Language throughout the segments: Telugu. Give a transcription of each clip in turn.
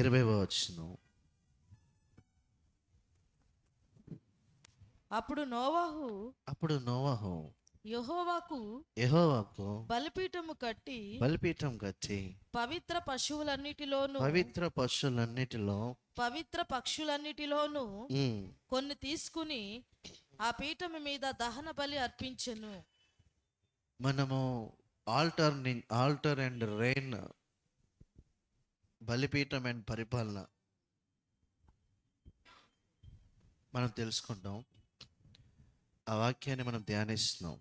20వ వచనం. అప్పుడు నోవహు యెహోవాకు బలిపీఠం కట్టి పవిత్ర పశువులన్నిటిలోను పవిత్ర పక్షులన్నిటిలోను కొన్ని తీసుకుని ఆ పీఠము మీద దహన బలి అర్పించెను. మనము ఆల్టర్ అండ్ రెయిన్, బలిపీఠం అండ్ పరిపాలన మనం తెలుసుకుంటాం. ఆ వాక్యాన్ని మనం ధ్యానిస్తున్నాం.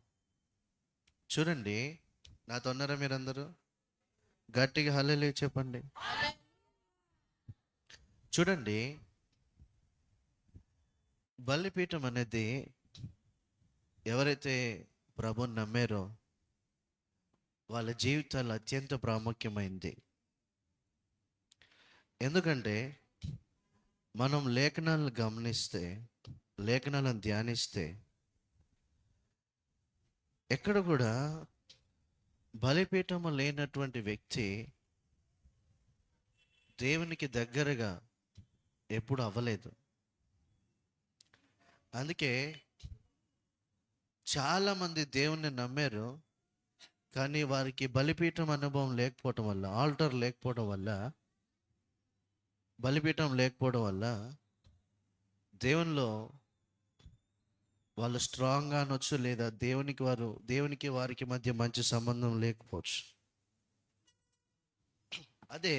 చూడండి, నాతో ఉన్నారా మీరందరూ? గట్టిగా హల్లెలూయా చెప్పండి. చూడండి, బలిపీఠం అనేది ఎవరైతే ప్రభుని నమ్మారో వాళ్ళ జీవితాలు అత్యంత ప్రాముఖ్యమైంది. ఎందుకంటే మనం లేఖనాలను గమనిస్తే, లేఖనాలను ధ్యానిస్తే ఎక్కడ కూడా బలిపీఠము లేనటువంటి వ్యక్తి దేవునికి దగ్గరగా ఎప్పుడు అవ్వలేదు. అందుకే చాలామంది దేవుణ్ణి నమ్మారు, కానీ వారికి బలిపీఠం అనుభవం లేకపోవటం వల్ల, ఆల్టర్ లేకపోవడం వల్ల, బలిపీఠం లేకపోవడం వల్ల దేవునిలో వాళ్ళు స్ట్రాంగ్గా అనొచ్చు, లేదా దేవునికి వారికి మధ్య మంచి సంబంధం లేకపోవచ్చు. అదే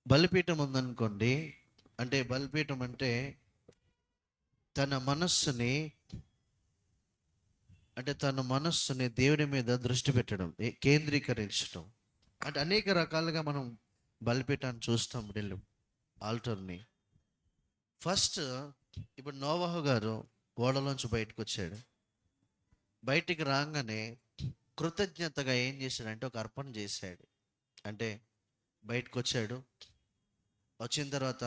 బలిపీఠం ఉందనుకోండి, అంటే బలిపీఠం అంటే తన మనస్సుని దేవుడి మీద దృష్టి పెట్టడం, కేంద్రీకరించడం. అంటే అనేక రకాలుగా మనం బలిపీఠాన్ని చూస్తాం, ఆల్టర్ని. ఫస్ట్ ఇప్పుడు నోవహు గారు ఓడలోంచి బయటకు వచ్చాడు. బయటికి రాగానే కృతజ్ఞతగా ఏం చేశాడంటే ఒక అర్పణ చేశాడు. అంటే బయటకు వచ్చాడు, వచ్చిన తర్వాత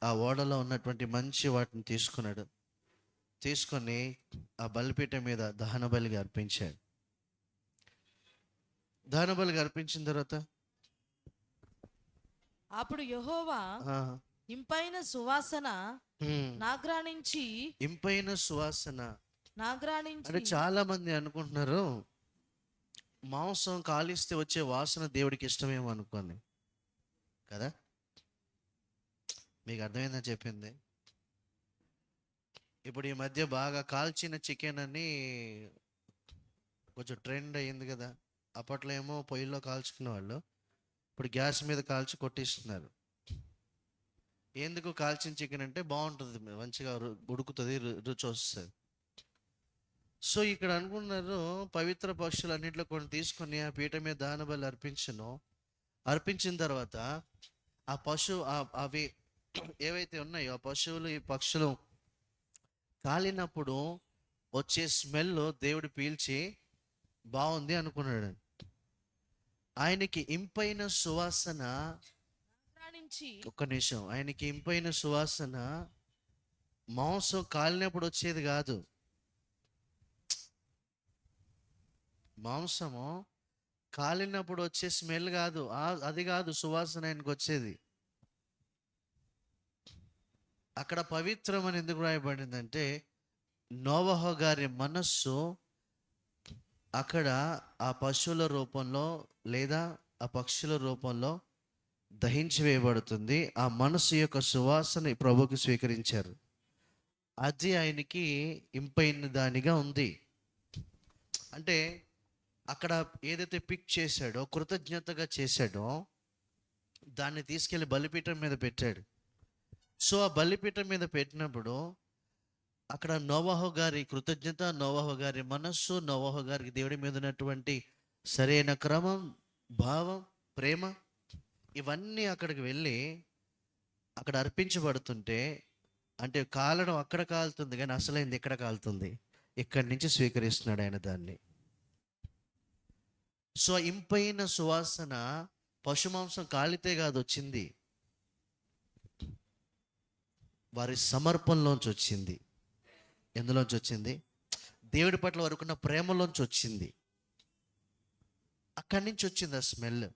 ఆ ఓడలో ఉన్నటువంటి మంచి వాటిని తీసుకొని ఆ బలిపీఠం మీద దహన బలిగా అర్పించాడు. దహన బలిగా అర్పించిన తర్వాత అప్పుడు యెహోవా ఇంపైన సువాసన నాగ్రాణించి అంటే చాలా మంది అనుకుంటున్నారు మాంసం కాలిస్తే వచ్చే వాసన దేవుడికి ఇష్టమేమో అనుకోండి కదా. మీకు అర్థమైందని చెప్పింది. ఇప్పుడు ఈ మధ్య బాగా కాల్చిన చికెన్ అని కొంచెం ట్రెండ్ అయ్యింది కదా. అప్పట్లో ఏమో పొయ్యిలో కాల్చుకునే వాళ్ళు, ఇప్పుడు గ్యాస్ మీద కాల్చి కొట్టిస్తున్నారు. ఎందుకు కాల్చిన చికెన్ అంటే బాగుంటుంది, మంచిగా ఉడుకుతుంది, రుచి వస్తుంది. సో ఇక్కడ అనుకున్నారు, పవిత్ర పక్షులన్నింటిలో కొన్ని తీసుకొని ఆ పీట మీద దహన బలి అర్పించిన తర్వాత ఆ అవి ఏవైతే ఉన్నాయో ఆ పశువులు, ఈ పక్షులు కాలినప్పుడు వచ్చే స్మెల్ దేవుడు పీల్చి బాగుంది అనుకున్నాడు. ఆయనకి ఇంపైన సువాసన, ఒక్క నిమిషం, ఆయనకి ఇంపైన సువాసన మాంసం కాలినప్పుడు వచ్చేది కాదు. మాంసము కాలినప్పుడు వచ్చే స్మెల్ కాదు, అది కాదు సువాసన ఆయనకు వచ్చేది. అక్కడ పవిత్రం అని ఎందుకు రాయబడిందంటే నోవహు గారి మనస్సు అక్కడ ఆ పశువుల రూపంలో లేదా ఆ పక్షుల రూపంలో దహించి వేయబడుతుంది. ఆ మనసు యొక్క సువాసన ప్రభుకి స్వీకరించారు. అది ఆయనకి ఇంపైన దానిగా ఉంది. అంటే అక్కడ ఏదైతే పిక్ చేశాడో, కృతజ్ఞతగా చేశాడో, దాన్ని తీసుకెళ్ళి బలిపీఠం మీద పెట్టాడు. సో ఆ బలిపీఠం మీద పెట్టినప్పుడు అక్కడ నోవహు గారి కృతజ్ఞత, నోవహు గారి మనస్సు, నోవహు గారికి దేవుడి మీద ఉన్నటువంటి సరైన క్రమం, భావం, ప్రేమ, ఇవన్నీ అక్కడికి వెళ్ళి అక్కడ అర్పించబడుతుంటే, అంటే కాలడం అక్కడ కాలుతుంది కానీ అసలైంది ఎక్కడ కాలుతుంది, ఇక్కడి నుంచి స్వీకరిస్తున్నాడు ఆయన దాన్ని. సో ఇంపైన సువాసన పశుమాంసం కాలితే కాదు వచ్చింది, వారి సమర్పణలోంచి వచ్చింది. ఎందులోంచి వచ్చింది? దేవుడి పట్ల వరకున్న ప్రేమలోంచి వచ్చింది. అక్కడి నుంచి వచ్చింది ఆ స్మెల్.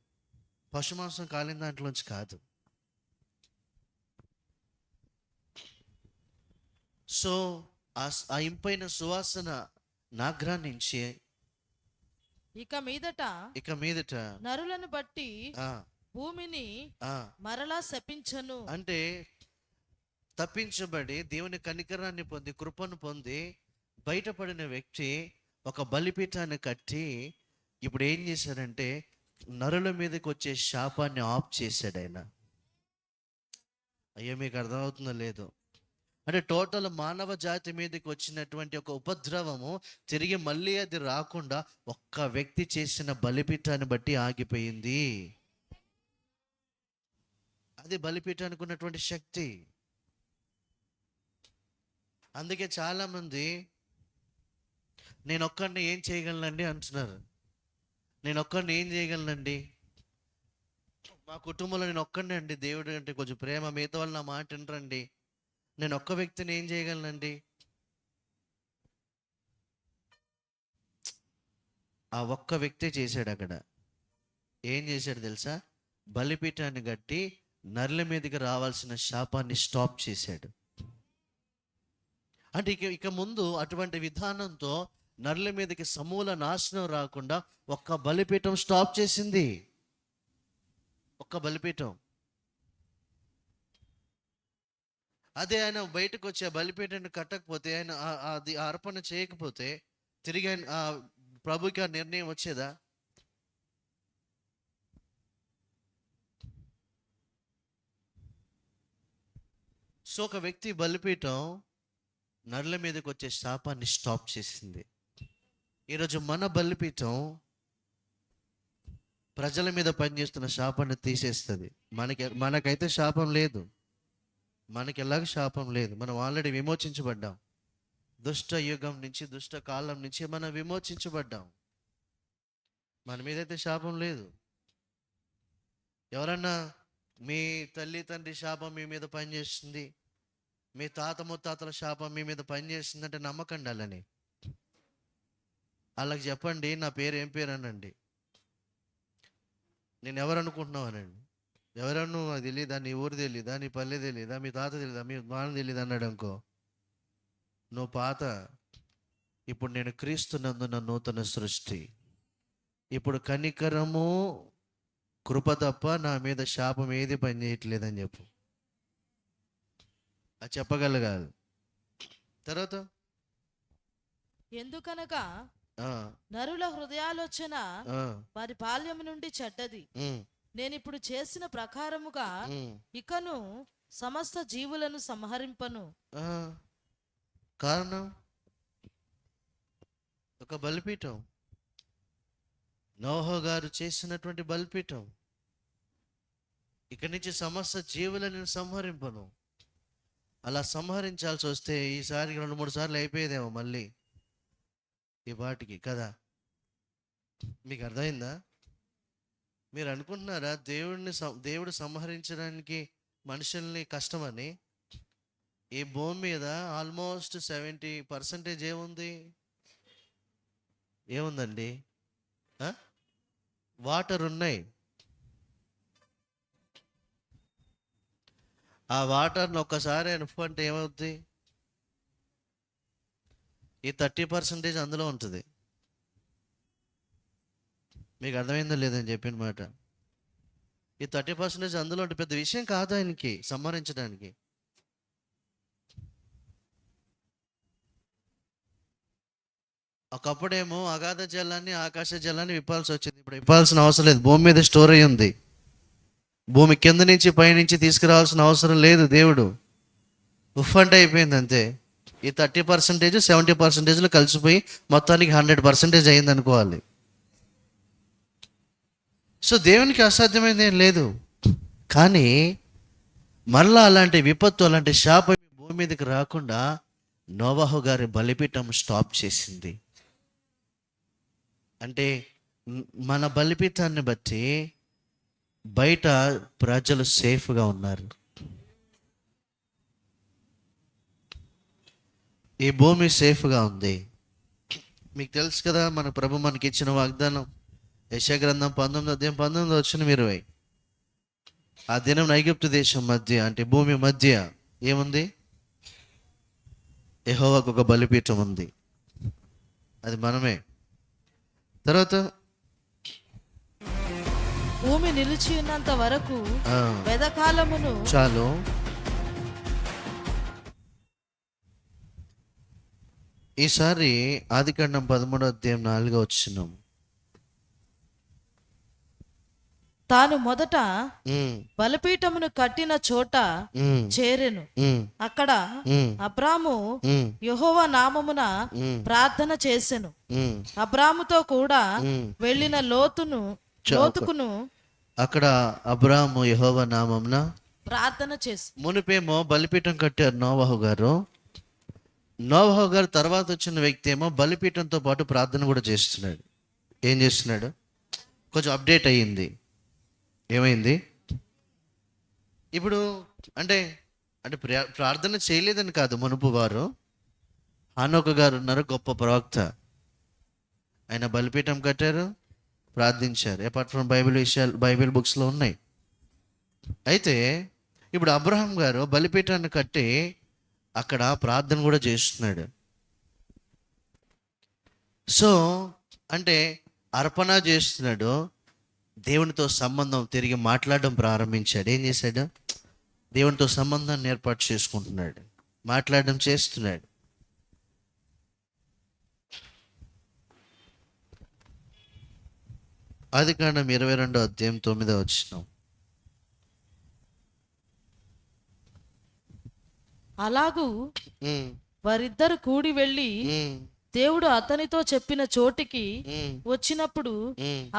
పశుమాంసం కాలిన దాంట్లోంచి కాదు. సో ఆ ఇంపైన సువాసన నాగ్రానించి ఇక మీదట నరులను బట్టి భూమిని మరలా శపించను. అంటే తప్పించబడి దేవుని కనికరాన్ని పొంది కృపను పొంది బయటపడిన వ్యక్తి ఒక బలిపీఠాన్ని కట్టి ఇప్పుడు ఏం చేశాడంటే నరుల మీదకి వచ్చే శాపాన్ని ఆఫ్ చేశాడు ఆయన. అయ్యో మీకు అర్థమవుతుందో లేదు? అంటే టోటల్ మానవ జాతి మీదకి వచ్చినటువంటి ఒక ఉపద్రవము తిరిగి మళ్ళీ అది రాకుండా ఒక్క వ్యక్తి చేసిన బలిపీఠాన్ని బట్టి ఆగిపోయింది. అది బలిపీఠానికి ఉన్నటువంటి శక్తి. అందుకే చాలామంది నేను ఒక్కడిని ఏం చేయగలనండి అంటున్నారు. నేను ఒక్కడిని ఏం చేయగలనండి, మా కుటుంబంలో నేను ఒక్కడినే అండి, దేవుడు అంటే కొంచెం ప్రేమ, మిగతా వాళ్ళు నా మాట వినరండి, నేను ఒక్క వ్యక్తిని ఏం చేయగలనండి. ఆ ఒక్క వ్యక్తే చేశాడు. అక్కడ ఏం చేశాడు తెలుసా? బలిపీఠాన్ని కట్టి నరుల మీదకి రావాల్సిన శాపాన్ని స్టాప్ చేశాడు. అంటే ఇక ముందు అటువంటి విధానంతో నరుల మీదకి సమూల నాశనం రాకుండా ఒక్క బలిపీఠం స్టాప్ చేసింది. ఒక్క బలిపీఠం. అదే ఆయన బయటకు వచ్చి ఆ బలిపీఠాన్ని కట్టకపోతే, ఆయన అది అర్పణ చేయకపోతే తిరిగి ఆయన ప్రభుకి ఆ నిర్ణయం వచ్చేదా? సో ఒక వ్యక్తి బలిపీఠం నరుల మీదకి వచ్చే శాపాన్ని స్టాప్ చేసింది. ఈరోజు మన బలిపీఠం ప్రజల మీద పనిచేస్తున్న శాపాన్ని తీసేస్తుంది. మనకైతే శాపం లేదు, మనకి ఎలాగ శాపం లేదు. మనం ఆల్రెడీ విమోచించబడ్డాం. దుష్ట యుగం నుంచి, దుష్ట కాలం నుంచి మనం విమోచించబడ్డాం. మన మీదైతే శాపం లేదు. ఎవరన్నా మీ తల్లి తండ్రి శాపం మీ మీద పనిచేస్తుంది, మీ తాత ముత్తాతల శాపం మీ మీద పనిచేస్తుందంటే నమ్మకండి అలాని. వాళ్ళకి చెప్పండి, నా పేరు ఏం పేరు అనండి. నేను ఎవరు అనుకుంటున్నావు అనండి. ఎవరన్నా నాకు తెలియదా, నీ ఊరు తెలీదా, నీ పల్లె తెలీదా, మీ తాత తెలీదా, మీ మాన తెలీదా అన్నాడు అనుకో, నువ్వు పాత. ఇప్పుడు నేను క్రీస్తునందున నూతన సృష్టి. ఇప్పుడు కనికరము కృప తప్ప నా మీద శాపం ఏది పని చేయట్లేదని చెప్పు. అది చెప్పగలగాలి. తర్వాత ఎందుకనగా నరుల హృదయాలోచన వారి బాల్యం నుండి చెడ్డది. నేను ఇప్పుడు చేసిన ప్రకారముగా ఇకను సమస్త జీవులను సంహరింపను. కారణం ఒక బలిపీఠం. నోహో గారు చేసినటువంటి బలిపీఠం. ఇక్కడి నుంచి సమస్త జీవులను సంహరింపను. అలా సంహరించాల్సి వస్తే ఈసారికి 2-3 సార్లు అయిపోయేదేమో మళ్ళీ ఈ పాటికి కదా. మీకు అర్థమైందా? మీరు అనుకుంటున్నారా దేవుడు సంహరించడానికి మనుషుల్ని కష్టమని? ఈ భూమి మీద ఆల్మోస్ట్ 70% ఏముందండి? వాటర్ ఉన్నాయి. ఆ వాటర్ని ఒక్కసారి అనుపు అంటే ఏమవుద్ది? ఈ 30% అందులో ఉంటుంది. మీకు అర్థమైందో లేదని చెప్పిన మాట. ఈ 30% అందులో ఉంటుంది. పెద్ద విషయం కాదు ఆయనకి సంహరించడానికి. ఒకప్పుడేమో అగాధ జలాన్ని, ఆకాశ జలాన్ని విప్పాల్సి వచ్చింది. ఇప్పుడు విప్పాల్సిన అవసరం లేదు. భూమి మీద స్టోర్ అయ్యి ఉంది. భూమి కింద నుంచి పైనుంచి తీసుకురావాల్సిన అవసరం లేదు. దేవుడు ఉఫ్ అంటే అయిపోయింది అంతే. ఈ 30% 70%లో కలిసిపోయి మొత్తానికి 100% అయింది అనుకోవాలి. సో దేవునికి అసాధ్యమైనది ఏం లేదు. కానీ మళ్ళా అలాంటి విపత్తు, అలాంటి శాపం భూమి మీదకి రాకుండా నోవహు గారి బలిపీఠం స్టాప్ చేసింది. అంటే మన బలిపీఠాన్ని బట్టి బయట ప్రజలు సేఫ్గా ఉన్నారు. ఈ భూమి సేఫ్గా ఉంది. మీకు తెలుసు కదా, మన ప్రభు మనకి ఇచ్చిన వాగ్దానం యెషయా గ్రంథం 19:19 ఆ దినం ఐగుప్తు దేశం మధ్య, అంటే భూమి మధ్య ఏముంది? యెహోవాకు ఒక బలిపీఠం ఉంది, అది మనమే. తర్వాత భూమి నిలిచి ఉన్నంత వరకు ఆ, వెదకాలమును చాలు. ఈసారి ఆదికాండం 13:4 తాను మొదట బలిపీఠమును కట్టిన చోట చేరెను. అక్కడ అబ్రాము యెహోవా నామమున ప్రార్థన చేసెను. అబ్రాముతో కూడా వెళ్ళిన లోతుకును అక్కడ అబ్రాము యెహోవా నామమున ప్రార్థన చేసి. మునిపేమో బలిపీఠం కట్టారు నోవహు గారు. నోవహు గారు తర్వాత వచ్చిన వ్యక్తి ఏమో బలిపీఠంతో పాటు ప్రార్థన కూడా చేస్తున్నాడు. ఏం చేస్తున్నాడు? కొంచెం అప్డేట్ అయ్యింది. ఏమైంది ఇప్పుడు? అంటే అంటే ప్రార్థన చేయలేదని కాదు. మునుపు వారు హానోకు గారు ఉన్నారు, గొప్ప ప్రవక్త. ఆయన బలిపీఠం కట్టారు, ప్రార్థించారు. అపార్ట్ ఫ్రమ్ బైబిల్ బుక్స్లో ఉన్నాయి. అయితే ఇప్పుడు అబ్రహాం గారు బలిపీఠాన్ని కట్టి అక్కడ ప్రార్థన కూడా చేస్తున్నాడు. సో అంటే అర్పణ చేస్తున్నాడు, దేవునితో సంబంధం తిరిగి మాట్లాడడం ప్రారంభించాడు. ఏం చేశాడు? దేవునితో సంబంధాన్ని ఏర్పాటు చేసుకుంటున్నాడు, మాట్లాడడం చేస్తున్నాడు. ఆదికాండం 22:9. అలాగూ వారిద్దరు కూడి వెళ్ళి దేవుడు అతనితో చెప్పిన చోటికి వచ్చినప్పుడు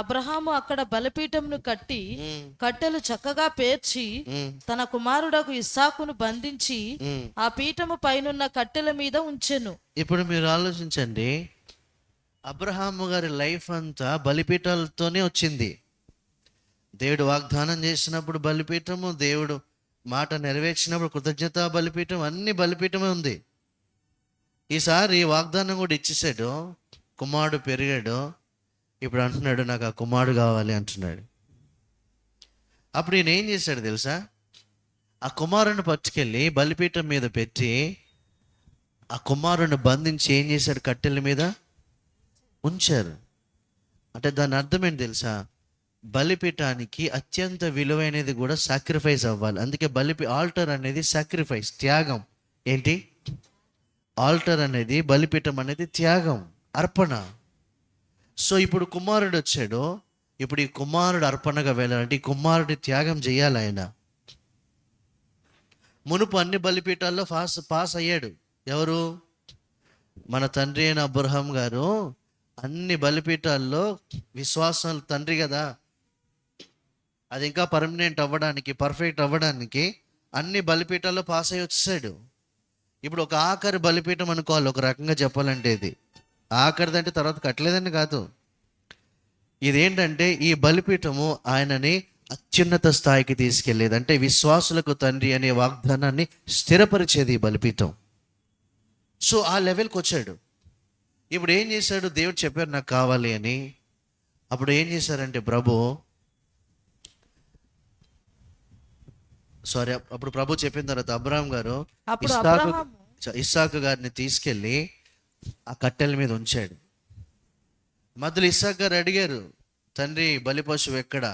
అబ్రహాము అక్కడ బలిపీఠమును కట్టి కట్టెలు చక్కగా పేర్చి తన కుమారుడకు ఇస్సాకును బంధించి ఆ పీఠము పైనున్న కట్టెల మీద ఉంచెను. ఇప్పుడు మీరు ఆలోచించండి, అబ్రహాము గారి లైఫ్ అంతా బలిపీఠాలతోనే వచ్చింది. దేవుడు వాగ్దానం చేసినప్పుడు బలిపీఠము, దేవుడు మాట నెరవేర్చినప్పుడు కృతజ్ఞత బలిపీఠం, అన్ని బలిపీఠమే ఉంది. ఈసారి వాగ్దానం కూడా ఇచ్చేసాడు, కుమారుడు పెరిగాడు. ఇప్పుడు అంటున్నాడు నాకు ఆ కుమారుడు కావాలి అంటున్నాడు. అప్పుడు ఈయన ఏం చేశాడు తెలుసా? ఆ కుమారుని పట్టుకెళ్ళి బలిపీఠం మీద పెట్టి ఆ కుమారుని బంధించి ఏం చేశాడు? కట్టెల మీద ఉంచారు. అంటే దాని అర్థం ఏంటి తెలుసా? బలిపీఠానికి అత్యంత విలువైనది కూడా సాక్రిఫైస్ అవ్వాలి. అందుకే ఆల్టర్ అనేది సాక్రిఫైస్, త్యాగం. ఏంటి? ఆల్టర్ అనేది, బలిపీఠం అనేది త్యాగం, అర్పణ. సో ఇప్పుడు కుమారుడు వచ్చాడు. ఇప్పుడు ఈ కుమారుడు అర్పణగా వెళ్ళాలంటే ఈ కుమారుడి త్యాగం చేయాలి ఆయన. మునుపు అన్ని బలిపీఠాల్లో పాస్ అయ్యాడు. ఎవరు? మన తండ్రి అయిన అబ్రహాం గారు అన్ని బలిపీఠాల్లో విశ్వాసం తండ్రి కదా, అది ఇంకా పర్మనెంట్ అవ్వడానికి, పర్ఫెక్ట్ అవ్వడానికి అన్ని బలిపీఠాల్లో పాస్ అయ్యి వచ్చాడు. ఇప్పుడు ఒక ఆఖరి బలిపీఠం అనుకోవాలి, ఒక రకంగా చెప్పాలంటే. ఇది ఆఖరిదంటే తర్వాత కట్టలేదని కాదు. ఇదేంటంటే ఈ బలిపీఠము ఆయనని అత్యున్నత స్థాయికి తీసుకెళ్లేది. అంటే విశ్వాసులకు తండ్రి అనే వాగ్దానాన్ని స్థిరపరిచేది ఈ బలిపీఠం. సో ఆ లెవెల్కి వచ్చాడు. ఇప్పుడు ఏం చేశాడు? దేవుడు చెప్పారు నాకు కావాలి అని. అప్పుడు ఏం చేశారంటే అప్పుడు ప్రభు చెప్పిన తర్వాత అబ్రహాం గారు ఇస్సాకు గారిని తీసుకెళ్ళి ఆ కట్టెల మీద ఉంచాడు. మధ్యలో ఇస్సాకు గారు అడిగారు, తండ్రి బలి పశువు ఎక్కడ?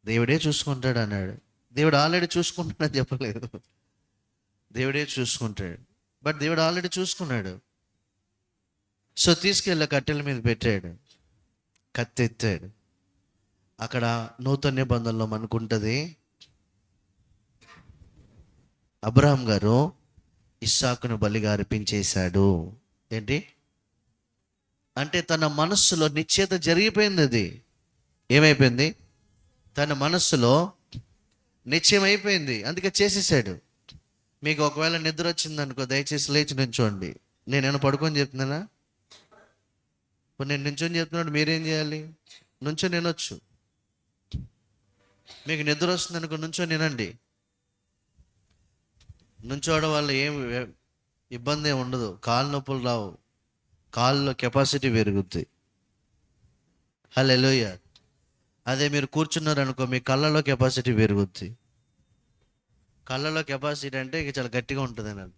దేవుడే చూసుకుంటాడు అన్నాడు. దేవుడు ఆల్రెడీ చూసుకుంటాడని చెప్పలేదు, దేవుడే చూసుకుంటాడు. బట్ దేవుడు ఆల్రెడీ చూసుకున్నాడు. సో తీసుకెళ్ళి కట్టెల మీద పెట్టాడు, కత్తెత్తాడు. అక్కడ నూతన నిబంధనలో మనకుంటుంది, అబ్రహాం గారు ఇస్సాకును బలిగా అర్పించేశాడు. ఏంటి అంటే తన మనస్సులో నిశ్చయత జరిగిపోయింది. అది ఏమైపోయింది? తన మనస్సులో నిశ్చయం అయిపోయింది, అందుకే చేసేసాడు. మీకు ఒకవేళ నిద్ర వచ్చిందనుకో, దయచేసి లేచి నుంచోండి. నేనేమైనా పడుకొని చెప్తున్నానా? ఇప్పుడు నేను నుంచొని చెప్తున్నాడు, మీరేం చేయాలి? నుంచొని వినొచ్చు. మీకు నిద్ర వస్తుంది అనుకో, నుంచొని వినండి. నుంచోవడం వల్ల ఏం ఇబ్బంది ఏమి ఉండదు, కాళ్ళు నొప్పులు రావు, కాళ్ళలో కెపాసిటీ పెరుగుద్ది. హల్లెలూయా. అదే మీరు కూర్చున్నారు అనుకో, మీ కళ్ళలో కెపాసిటీ పెరుగుద్ది. కళ్ళలో కెపాసిటీ అంటే ఇక చాలా గట్టిగా ఉంటుంది అని.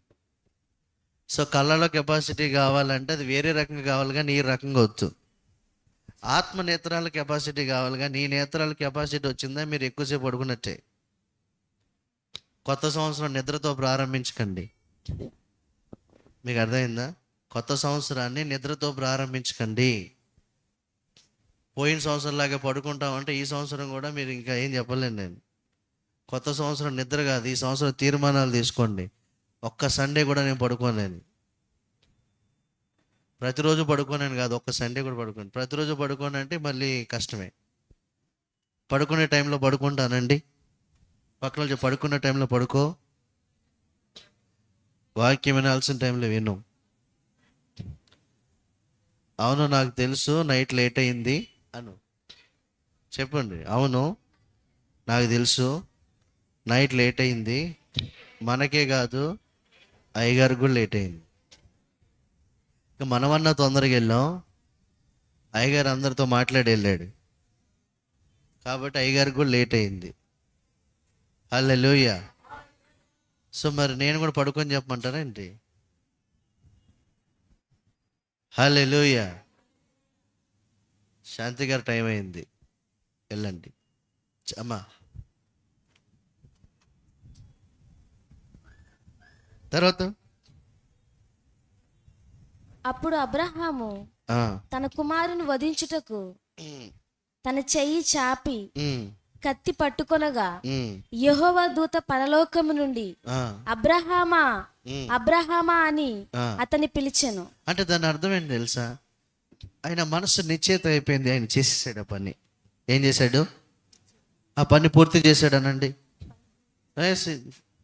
సో కళ్ళలో కెపాసిటీ కావాలంటే అది వేరే రకంగా కావాలి కానీ ఈ రకంగా వద్దు. ఆత్మ నేత్రాల కెపాసిటీ కావాలి కానీ ఈ నేత్రాల కెపాసిటీ వచ్చిందా మీరు ఎక్కువసేపు పడుకున్నట్టే. కొత్త సంవత్సరం నిద్రతో ప్రారంభించకండి. మీకు అర్థమైందా? కొత్త సంవత్సరాన్ని నిద్రతో ప్రారంభించకండి. పోయిన సంవత్సరంలాగా పడుకుంటామంటే ఈ సంవత్సరం కూడా మీరు ఇంకా ఏం చెప్పలేను నేను. కొత్త సంవత్సరం నిద్ర కాదు, ఈ సంవత్సరం తీర్మానాలు తీసుకోండి. ఒక్క సండే కూడా నేను పడుకోలేను. ప్రతిరోజు పడుకోలేను కాదు, ఒక్క సండే కూడా పడుకోను. ప్రతిరోజు పడుకోనంటే మళ్ళీ కష్టమే. పడుకునే టైంలో పడుకుంటానండి. పక్కన పడుకునే టైంలో పడుకో, వాక్యం వినాల్సిన టైంలో విను. అవును నాకు తెలుసు నైట్ లేట్ అయింది అను, చెప్పండి. అవును నాకు తెలుసు నైట్ లేట్ అయింది, మనకే కాదు అయ్యగారికి కూడా లేట్ అయింది. ఇక మనమన్నా తొందరగా వెళ్ళాం, అయ్యగారు అందరితో మాట్లాడి వెళ్ళాడు కాబట్టి అయ్యగారికి కూడా లేట్ అయింది. హల్లెలూయా. సో మరి నేను కూడా పడుకొని చెప్పమంటారా ఏంటి? హల్లెలూయా. శాంతి గారు టైం అయింది, వెళ్ళండి అమ్మా. తర్వాత అప్పుడు అబ్రహాము ఆ, తన కుమారుని వధించుటకు తన చెయ్యి చాపి ఉమ్, కత్తి పట్టుకొనగా ఉమ్, యెహోవా దూత పరలోకము నుండి ఆ, అబ్రహామా ఉమ్, అబ్రహామా అని ఆ. అతన్ని పిలిచెను. అంటే దాని అర్థం ఏంటి తెలుసా? ఆయన మనసు నిశ్చయిత అయిపోయింది, ఆయన చేసేసాడు ఆ పని. ఏం చేశాడు? ఆ పని పూర్తి చేశాడు అనండి.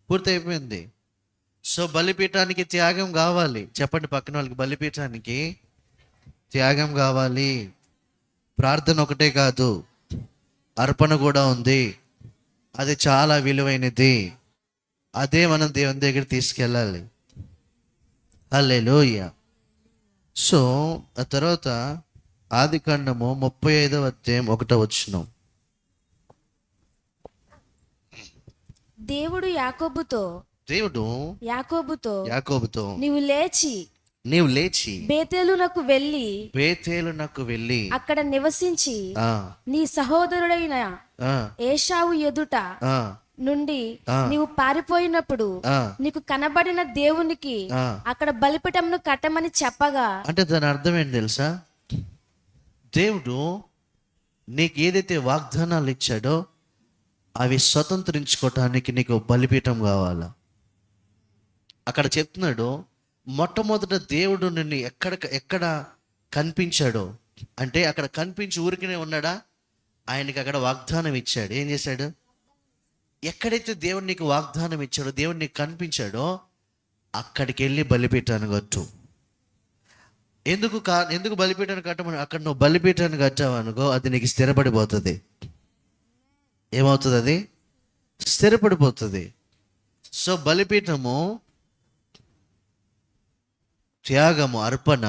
పూర్తి అయిపోయింది. సో బలిపీఠానికి త్యాగం కావాలి. చెప్పండి పక్కన వాళ్ళకి, బలిపీఠానికి త్యాగం కావాలి. ప్రార్థన ఒకటే కాదు, అర్పణ కూడా ఉంది. అది చాలా విలువైనది. అదే మనం దేవుని దగ్గర తీసుకెళ్ళాలి. హల్లెలూయా. సో ఆ తర్వాత ఆదికాండము 35వ అధ్యాయం 1వ వచనం. దేవుడు దేవుడు యాకోబుతో యాకోబుతో నీవు లేచి బేతేలునకు వెళ్ళి అక్కడ నివసించి ఆ, నీ సహోదరుడైన ఆ, ఏశావు ఎదుట ఆ, నుండి ఆ. నీవు పారిపోయినప్పుడు ఆ, నీకు కనబడిన దేవునికి ఆ. అక్కడ బలిపీఠంను కట్టమని చెప్పగా అంటే దాని అర్థం ఏంటి తెలుసా? దేవుడు నీకు ఏదైతే వాగ్దానాలు ఇచ్చాడో అవి స్వతంత్రించుకోవటానికి నీకు బలిపీఠం కావాలా. అక్కడ చెప్తున్నాడు, మొట్టమొదట దేవుడు నిన్ను ఎక్కడ కనిపించాడో, అంటే అక్కడ కనిపించి ఊరికనే ఉన్నాడా? ఆయనకి అక్కడ వాగ్దానం ఇచ్చాడు. ఏం చేశాడు? ఎక్కడైతే దేవుడు నీకు వాగ్దానం ఇచ్చాడో, దేవుడు నీకు కనిపించాడో అక్కడికి వెళ్ళి బలిపీఠాన్ని కట్టు. ఎందుకు బలిపీఠాన్ని కట్టమని? అక్కడ నువ్వు బలిపీఠాన్ని కట్టావు అనుకో, అది నీకు స్థిరపడిపోతుంది. ఏమవుతుంది? అది స్థిరపడిపోతుంది. సో బలిపీఠము, త్యాగము, అర్పణ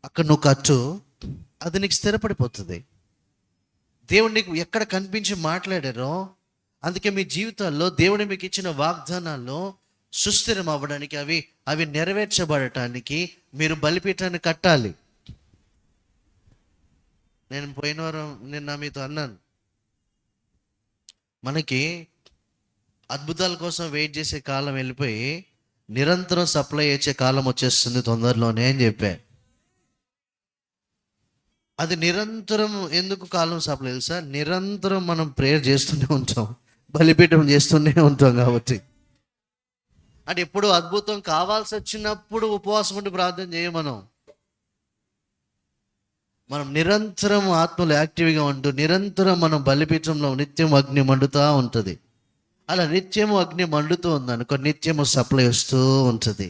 అక్కడ నువ్వు కట్టు, అది నీకు స్థిరపడిపోతుంది. దేవుడు నీకు ఎక్కడ కనిపించి మాట్లాడారో, అందుకే మీ జీవితాల్లో దేవుడు మీకు ఇచ్చిన వాగ్దానాల్లో సుస్థిరం అవ్వడానికి, అవి నెరవేర్చబడటానికి మీరు బలిపీఠాన్ని కట్టాలి. నేను పోయిన వారం నిన్న మీతో అన్నాను, మనకి అద్భుతాల కోసం వెయిట్ చేసే కాలం వెళ్ళిపోయి నిరంతరం సప్లై చేసే కాలం వచ్చేస్తుంది తొందరలోనే అని చెప్పా. అది నిరంతరం ఎందుకు కాలం సప్లై తెలుసా? నిరంతరం మనం ప్రేయర్ చేస్తూనే ఉంటాం, బలిపీఠం చేస్తూనే ఉంటాం కాబట్టి. అంటే ఎప్పుడు అద్భుతం కావాల్సి వచ్చినప్పుడు ఉపవాసం ఉండి ప్రార్థన చేయం. మనం నిరంతరం ఆత్మలో యాక్టివ్గా ఉంటూ నిరంతరం మనం బలిపీఠంలో నిత్యం అగ్ని మండుతూ ఉంటుంది. అలా నిత్యము అగ్ని మండుతూ ఉందనుకో, నిత్యము సప్లై వస్తూ ఉంటుంది.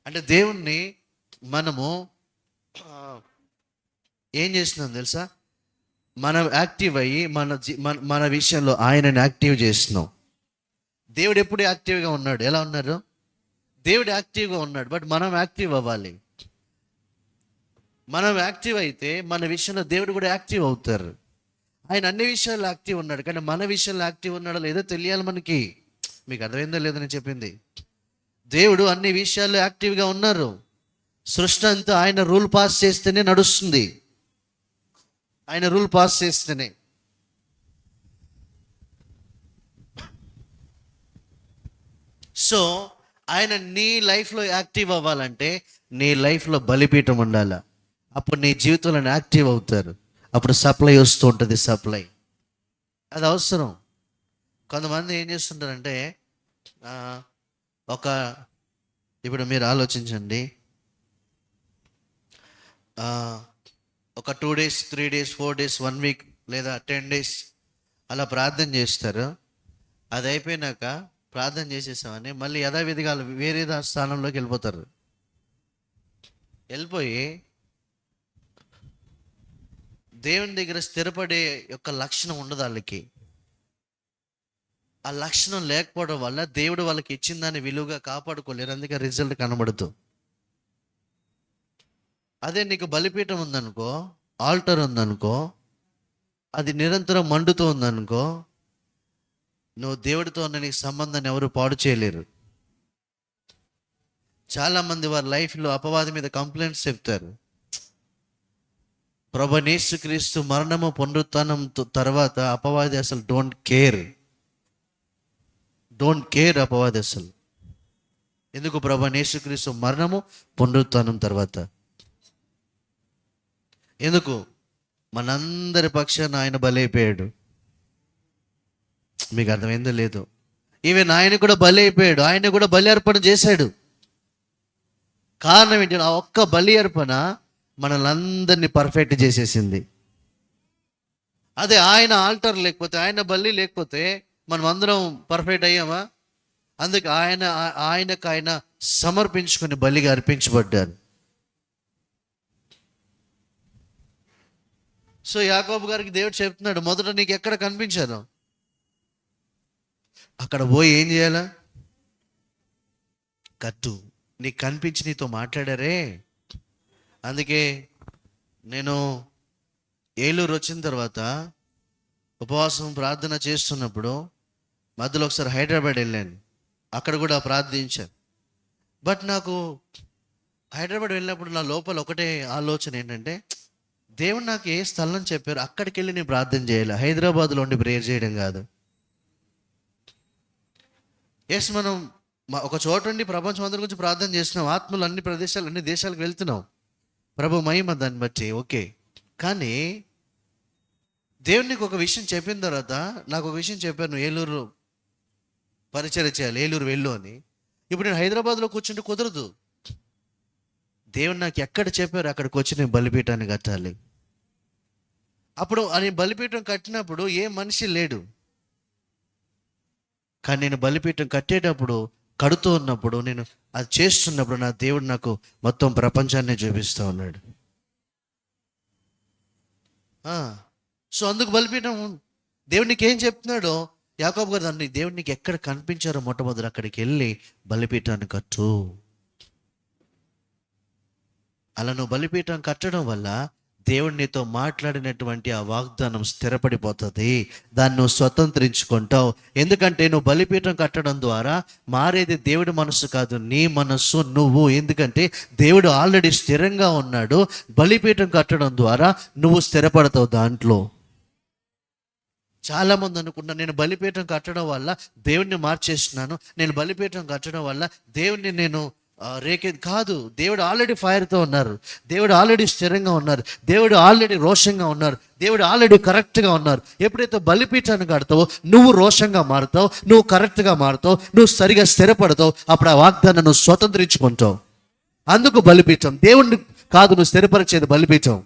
అంటే దేవుణ్ణి మనము ఏం చేస్తున్నాం తెలుసా? మనం యాక్టివ్ అయ్యి మన విషయంలో ఆయనని యాక్టివ్ చేస్తున్నాం. దేవుడు ఎప్పుడు యాక్టివ్గా ఉన్నాడు? ఎలా ఉన్నారు? దేవుడు యాక్టివ్గా ఉన్నాడు, బట్ మనం యాక్టివ్ అవ్వాలి. మనం యాక్టివ్ అయితే మన విషయంలో దేవుడు కూడా యాక్టివ్ అవుతారు. ఆయన అన్ని విషయాల్లో యాక్టివ్ ఉన్నాడు, కానీ మన విషయంలో యాక్టివ్ ఉన్నాడో లేదో తెలియాలి మనకి. మీకు అర్థమైందో లేదో నేను చెప్పింది. దేవుడు అన్ని విషయాల్లో యాక్టివ్గా ఉన్నారు. సృష్టి అంతా ఆయన రూల్ పాస్ చేస్తేనే నడుస్తుంది. ఆయన రూల్ పాస్ చేస్తేనే. సో ఆయన నీ లైఫ్లో యాక్టివ్ అవ్వాలంటే నీ లైఫ్లో బలిపీఠం ఉండాలి. అప్పుడు నీ జీవితంలో యాక్టివ్ అవుతారు. అప్పుడు సప్లై వస్తూ ఉంటుంది. సప్లై అది అవసరం. కొంతమంది ఏం చేస్తుంటారంటే ఇప్పుడు మీరు ఆలోచించండి, ఒక 2 days 3 days 4 days 1 week లేదా 10 days అలా ప్రార్థన చేస్తారు. అది అయిపోయినాక ప్రార్థన చేసేసామని మళ్ళీ యథావిధిగా వేరే స్థానంలోకి వెళ్ళిపోతారు. వెళ్ళిపోయి దేవుని దగ్గర స్థిరపడే యొక్క లక్షణం ఉండదు వాళ్ళకి. ఆ లక్షణం లేకపోవడం వల్ల దేవుడు వాళ్ళకి ఇచ్చిన దాన్ని విలువగా కాపాడుకోలేరు. అందుకే రిజల్ట్ కనబడుతూ. అదే నీకు బలిపీఠం ఉందనుకో, ఆల్టర్ ఉందనుకో, అది నిరంతరం మండుతూ ఉందనుకో, నువ్వు దేవుడితో ఉన్న నీ సంబంధాన్ని ఎవరు పాడు చేయలేరు. చాలామంది వారి లైఫ్లో అపవాది మీద కంప్లైంట్స్ చెప్తారు. ప్రభువైన యేసుక్రీస్తు మరణము పునరుత్థానం తర్వాత అపవాది అసలు డోంట్ కేర్ అపవాది అసలు. ఎందుకు? ప్రభువైన యేసుక్రీస్తు మరణము పునరుత్థానం తర్వాత. ఎందుకు? మనందరి పక్షాన ఆయన బలైపోయాడు. మీకు అర్థమైందో లేదు? ఈవెన్ ఆయన కూడా బలి అయిపోయాడు. ఆయన కూడా బలి అర్పణ చేశాడు. కారణం ఏంటి? ఆ ఒక్క బలి అర్పణ మనల్ని పర్ఫెక్ట్ చేసేసింది. అదే ఆయన ఆల్టర్ లేకపోతే, ఆయన బలి లేకపోతే మనం అందరం పర్ఫెక్ట్ అయ్యామా? అందుకే ఆయనకు ఆయన సమర్పించుకుని బలిగా అర్పించబడ్డారు. సో యాకోబు గారికి దేవుడు చెప్తున్నాడు, మొదట నీకు ఎక్కడ కనిపించాను అక్కడ పోయి ఏం చేయాలా? కట్టు. నీకు కనిపించి నీతో మాట్లాడారే. అందుకే నేను ఏలూరు వచ్చిన తర్వాత ఉపవాసం ప్రార్థన చేస్తున్నప్పుడు మధ్యలో ఒకసారి హైదరాబాద్ వెళ్ళాను. అక్కడ కూడా ప్రార్థించాను. బట్ నాకు హైదరాబాద్ వెళ్ళినప్పుడు నా లోపల ఒకటే ఆలోచన ఏంటంటే, దేవుడు నాకు ఏ స్థలం చెప్పారు అక్కడికి వెళ్ళి నేను ప్రార్థన చేయాలి, హైదరాబాద్లో ఉండి ప్రేయర్ చేయడం కాదు. ఎస్, మనం ఒక చోట ఉండి ప్రపంచం అందరి గురించి ప్రార్థన చేస్తున్నాం. ఆత్మలు అన్ని దేశాలకు వెళ్తున్నాం. ప్రభు మహిమ దాన్ని బట్టి ఓకే. కానీ దేవునికి ఒక విషయం చెప్పిన తర్వాత నాకు ఒక విషయం చెప్పారు, నువ్వు ఏలూరు పరిచయం చేయాలి, ఏలూరు వెళ్ళు అని. ఇప్పుడు నేను హైదరాబాద్లో కూర్చుంటే కుదరదు. దేవుడు నాకు ఎక్కడ చెప్పారు అక్కడికి వచ్చి నేను బలిపీఠాన్ని కట్టాలి. అప్పుడు అని బలిపీఠం కట్టినప్పుడు ఏ మనిషి లేడు. కానీ నేను బలిపీఠం కట్టేటప్పుడు, కడుతూ ఉన్నప్పుడు, నేను అది చేస్తున్నప్పుడు నా దేవుడు నాకు మొత్తం ప్రపంచాన్ని చూపిస్తూ ఉన్నాడు. సో అందుకు బలిపీఠం దేవునికి ఏం చెప్తున్నాడో యాకోబు గారు దాన్ని, దేవుడు నీకు ఎక్కడ కనిపించారో మొట్టమొదటి అక్కడికి వెళ్ళి బలిపీఠాన్ని కట్టు. అలా నువ్వు బలిపీఠం కట్టడం వల్ల దేవుడు నీతో మాట్లాడినటువంటి ఆ వాగ్దానం స్థిరపడిపోతుంది. దాన్ని నువ్వు స్వతంత్రించుకుంటావు. ఎందుకంటే నువ్వు బలిపీఠం కట్టడం ద్వారా మారేది దేవుడి మనస్సు కాదు, నీ మనస్సు, నువ్వు. ఎందుకంటే దేవుడు ఆల్రెడీ స్థిరంగా ఉన్నాడు. బలిపీఠం కట్టడం ద్వారా నువ్వు స్థిరపడతావు దాంట్లో. చాలామంది అనుకున్నా, నేను బలిపీఠం కట్టడం వల్ల దేవుడిని మార్చేస్తున్నాను, నేను బలిపీఠం కట్టడం వల్ల దేవుడిని నేను కాదు. దేవుడు ఆల్రెడీ ఫైర్తో ఉన్నారు. దేవుడు ఆల్రెడీ స్థిరంగా ఉన్నారు. దేవుడు ఆల్రెడీ రోషంగా ఉన్నారు. దేవుడు ఆల్రెడీ కరెక్ట్గా ఉన్నారు. ఎప్పుడైతే బలిపీఠాన్ని కడతావో నువ్వు రోషంగా మారుతావు, నువ్వు కరెక్ట్గా మారుతావు, నువ్వు సరిగా స్థిరపడతావు. అప్పుడు ఆ వాగ్దాన్ని నువ్వు స్వతంత్రించుకుంటావు. అందుకు బలిపీఠం. దేవుడిని కాదు నువ్వు స్థిరపరిచేది బలిపీఠం.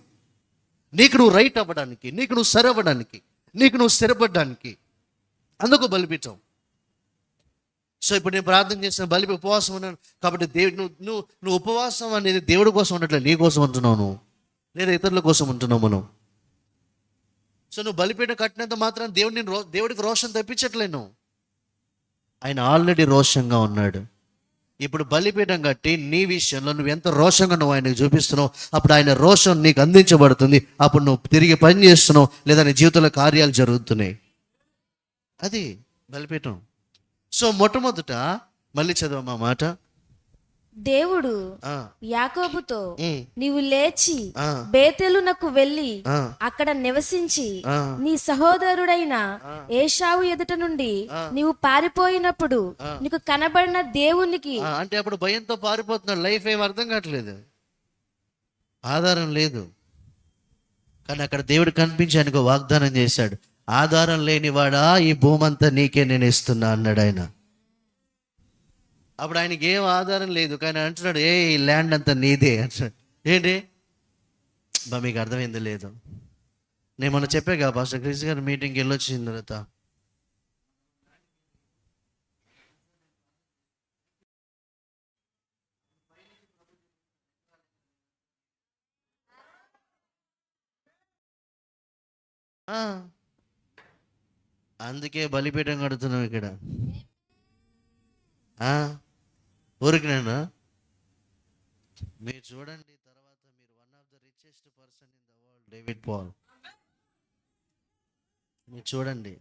నీకు నువ్వు రైట్ అవ్వడానికి, నీకు నువ్వు సరి అవ్వడానికి, నీకు నువ్వు స్థిరపడడానికి. అందుకు బలిపీఠం. సో ఇప్పుడు నేను ప్రార్థన చేసిన ఉపవాసం ఉన్నాను కాబట్టి దేవుడు నువ్వు ఉపవాసం అనేది దేవుడి కోసం ఉండట్లేదు, నీ కోసం ఉంటున్నావు నువ్వు, లేదా ఇతరుల కోసం ఉంటున్నావు మనం. సో నువ్వు బలిపీఠం కట్టినంత మాత్రం దేవుడికి రోషం తెప్పించట్లేను. ఆయన ఆల్రెడీ రోషంగా ఉన్నాడు. ఇప్పుడు బలిపీఠం కట్టి నీ విషయంలో నువ్వు ఎంత రోషంగా నువ్వు ఆయనకు చూపిస్తున్నావు, అప్పుడు ఆయన రోషం నీకు అందించబడుతుంది. అప్పుడు నువ్వు తిరిగి పని చేస్తున్నావు, లేదా నీ జీవితంలో కార్యాలు జరుగుతున్నాయి. అది బలిపీఠం. సో మొట్టమొదట మళ్ళీ చదవమ్మా మాట. దేవుడు ఆ, యాకోబుతో ఉమ్, నీవు లేచి ఆ, బేతేలునకు వెళ్ళి ఆ, అక్కడ నివసించి ఆ, నీ సహోదరుడైన ఏశావు ఎదుట నుండి నీవు పారిపోయినప్పుడు నీకు కనబడిన దేవునికి ఆ, అంటే అప్పుడు భయంతో పారిపోతున్నాడు. లైఫ్ ఏం అర్థం కావట్లేదు, ఆధారం లేదు. కానీ అక్కడ దేవుడు కనిపించి ఆయనకు వాగ్దానం చేశాడు, ఆధారం లేనివాడా ఈ భూమంతా నీకే నేను ఇస్తున్నా అన్నాడు ఆయన. అప్పుడు ఆయనకి ఏం ఆధారం లేదు, కానీ అంటున్నాడు ఏ ఈ ల్యాండ్ అంతా నీదే అంటున్నాడు. ఏంటి బా మీకు అర్థమైంది లేదు. నేను మొన్న చెప్పాగా పాస్టర్ క్రిస్ గారు మీటింగ్కి వెళ్ళొచ్చిన తర్వాత ఆ, అందుకే బలిపీఠం కడుతున్నాం ఇక్కడ. ఊరికినేనా? మీరు చూడండి తర్వాత, మీరు one of the richest person in the world David Paul, మీరు చూడండి.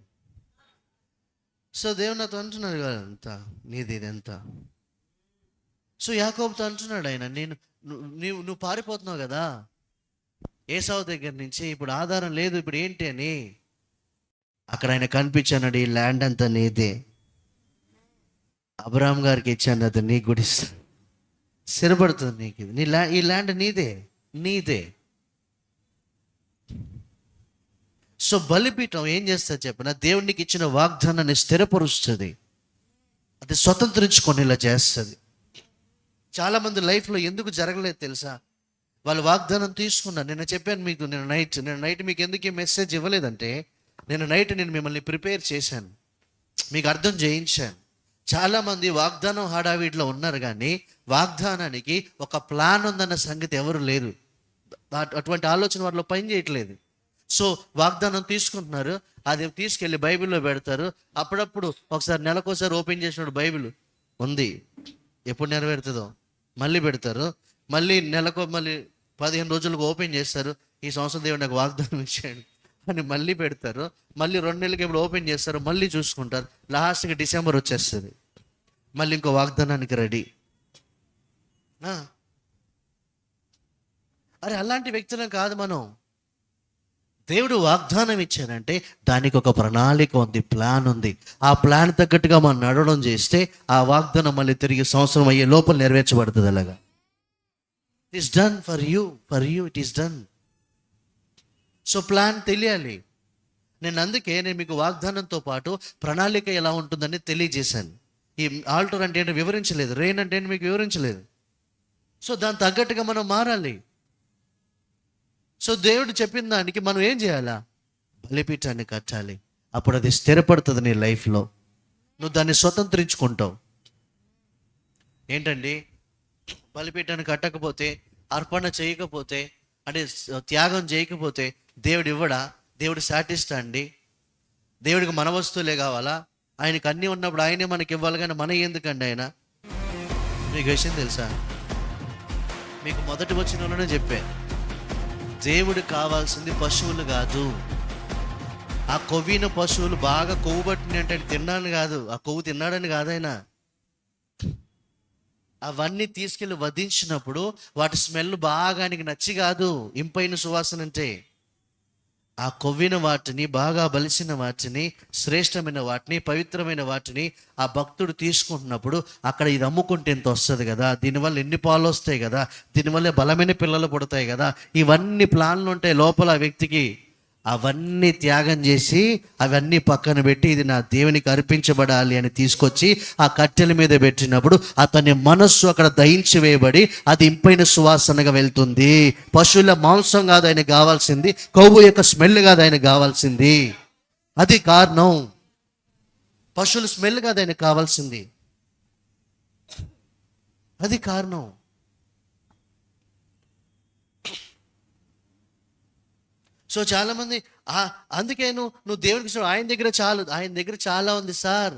సో దేవుడు నాతో అంటున్నాడు కదా, అంత నీది ఇదంతా. సో యాకోబుతో అంటున్నాడు ఆయన, నువ్వు పారిపోతున్నావు కదా ఏసావు దగ్గర నుంచి, ఇప్పుడు ఆధారం లేదు, ఇప్పుడు ఏంటి అని. అక్కడ ఆయన కనిపించాడు, ఈ ల్యాండ్ అంతా నీదే, అబ్రాహం గారికి ఇచ్చాను, అది నీకు కూడా ఇస్తాను, స్థిరపడుతుంది నీకు, ఈ ల్యాండ్ నీదే నీదే. సో బలిపీఠం ఏం చేస్తుంది చెప్పిన, దేవునికి ఇచ్చిన వాగ్దానాన్ని స్థిరపరుస్తుంది, అది స్వతంత్రించుకొనేలా చేస్తుంది. చాలామంది లైఫ్లో ఎందుకు జరగలేదు తెలుసా, వాళ్ళు వాగ్దానం తీసుకున్నారు. నేను చెప్పాను మీకు, నేను నైట్ మీకు ఎందుకు ఈ మెసేజ్ ఇవ్వలేదంటే, నేను మిమ్మల్ని ప్రిపేర్ చేశాను, మీకు అర్థం చేయించాను. చాలామంది వాగ్దానం హడావిడిలో ఉన్నారు, కానీ వాగ్దానానికి ఒక ప్లాన్ ఉందన్న సంగతి ఎవరు లేరు. అటువంటి ఆలోచన వాళ్ళలో పని చేయట్లేదు. సో వాగ్దానం తీసుకుంటున్నారు, అది తీసుకెళ్ళి బైబిల్లో పెడతారు. అప్పుడప్పుడు ఒకసారి నెలకోసారి ఓపెన్ చేసినప్పుడు బైబిల్ ఉంది, ఎప్పుడు నెరవేరుతుందో మళ్ళీ పెడతారు. మళ్ళీ మళ్ళీ 15 రోజులకు ఓపెన్ చేస్తారు, ఈ సంవత్సరం దేవుడు నాకు వాగ్దానం ఇచ్చాడు అని మళ్ళీ పెడతారు. మళ్ళీ 2 నెలలకి ఎప్పుడు ఓపెన్ చేస్తారు, మళ్ళీ చూసుకుంటారు. లాస్ట్కి డిసెంబర్ వచ్చేస్తుంది, మళ్ళీ ఇంకో వాగ్దానానికి రెడీ. అరే అలాంటి వ్యక్తులం కాదు మనం. దేవుడు వాగ్దానం ఇచ్చానంటే దానికి ఒక ప్రణాళిక ఉంది, ప్లాన్ ఉంది. ఆ ప్లాన్ తగ్గట్టుగా మనం నడవడం చేస్తే ఆ వాగ్దానం మళ్ళీ తిరిగి సంవత్సరం అయ్యే లోపల నెరవేర్చబడుతుంది. అలాగా it is done for you it is done. So plan తెలియాలి. అందుకే నేను మీకు వాగ్దానంతో పాటు ప్రణాళిక ఎలా ఉంటుందని తెలియజేశాను. ఈ ఆల్టర్ అంటే ఏంటో వివరించలేదు, రెయిన్ అంటే ఏంటి మీకు వివరించలేదు. సో దాని తగ్గట్టుగా మనం మారాలి. సో దేవుడు చెప్పిన దానికి మనం ఏం చేయాలా, బలిపీఠాన్ని కట్టాలి. అప్పుడు అది స్థిరపడుతుంది నీ లైఫ్లో, నువ్వు దాన్ని స్వతంత్రించుకుంటావు. ఏంటండి బలిపీఠాన్ని కట్టకపోతే, అర్పణ చేయకపోతే, అంటే త్యాగం చేయకపోతే దేవుడు ఇవ్వడా? దేవుడు సాటిస్టా అండి? దేవుడికి మన వస్తువులే కావాలా? ఆయనకు అన్నీ ఉన్నప్పుడు ఆయనే మనకి ఇవ్వాలి, కానీ మన ఎందుకండి ఆయన? మీకు విషయం తెలుసా, మీకు మొదటి వచనంలోనే చెప్పాను, దేవుడికి కావాల్సింది పశువులు కాదు. ఆ కొవ్విన పశువులు బాగా కొవ్వు పట్టిన అంటే తిన్నాను కాదు, ఆ కొవ్వు తిన్నాడని కాదైనా. అవన్నీ తీసుకెళ్ళి వధించినప్పుడు వాటి స్మెల్ బాగా ఆయనకి నచ్చి కాదు, ఇంపైన సువాసన అంటే. ఆ కొవ్విన వాటిని, బాగా బలిసిన వాటిని, శ్రేష్టమైన వాటిని, పవిత్రమైన వాటిని ఆ భక్తుడు తీసుకుంటున్నప్పుడు అక్కడ ఇది అమ్ముకుంటే ఎంత వస్తుంది కదా, దీనివల్ల ఎన్ని పాలు వస్తాయి కదా, దీనివల్ల బలమైన పిల్లలు పుడతాయి కదా, ఇవన్నీ ప్లాన్లు ఉంటాయి లోపల ఆ వ్యక్తికి. అవన్నీ త్యాగం చేసి అవన్నీ పక్కన పెట్టి ఇది నా దేవునికి అర్పించబడాలి అని తీసుకొచ్చి ఆ కట్టెల మీద పెట్టినప్పుడు అతని మనస్సు అక్కడ దహించి వేయబడి అది ఇంపైన సువాసనగా వెళ్తుంది. పశువుల మాంసం కాదు ఆయనకు కావాల్సింది, కొవ్వు యొక్క స్మెల్ కాదు ఆయనకు కావాల్సింది. అది కారణం. పశువుల స్మెల్ కాదు ఆయనకు కావాల్సింది, అది కారణం. సో చాలామంది అందుకే నువ్వు దేవుడికి ఆయన దగ్గర చాలా ఉంది సార్,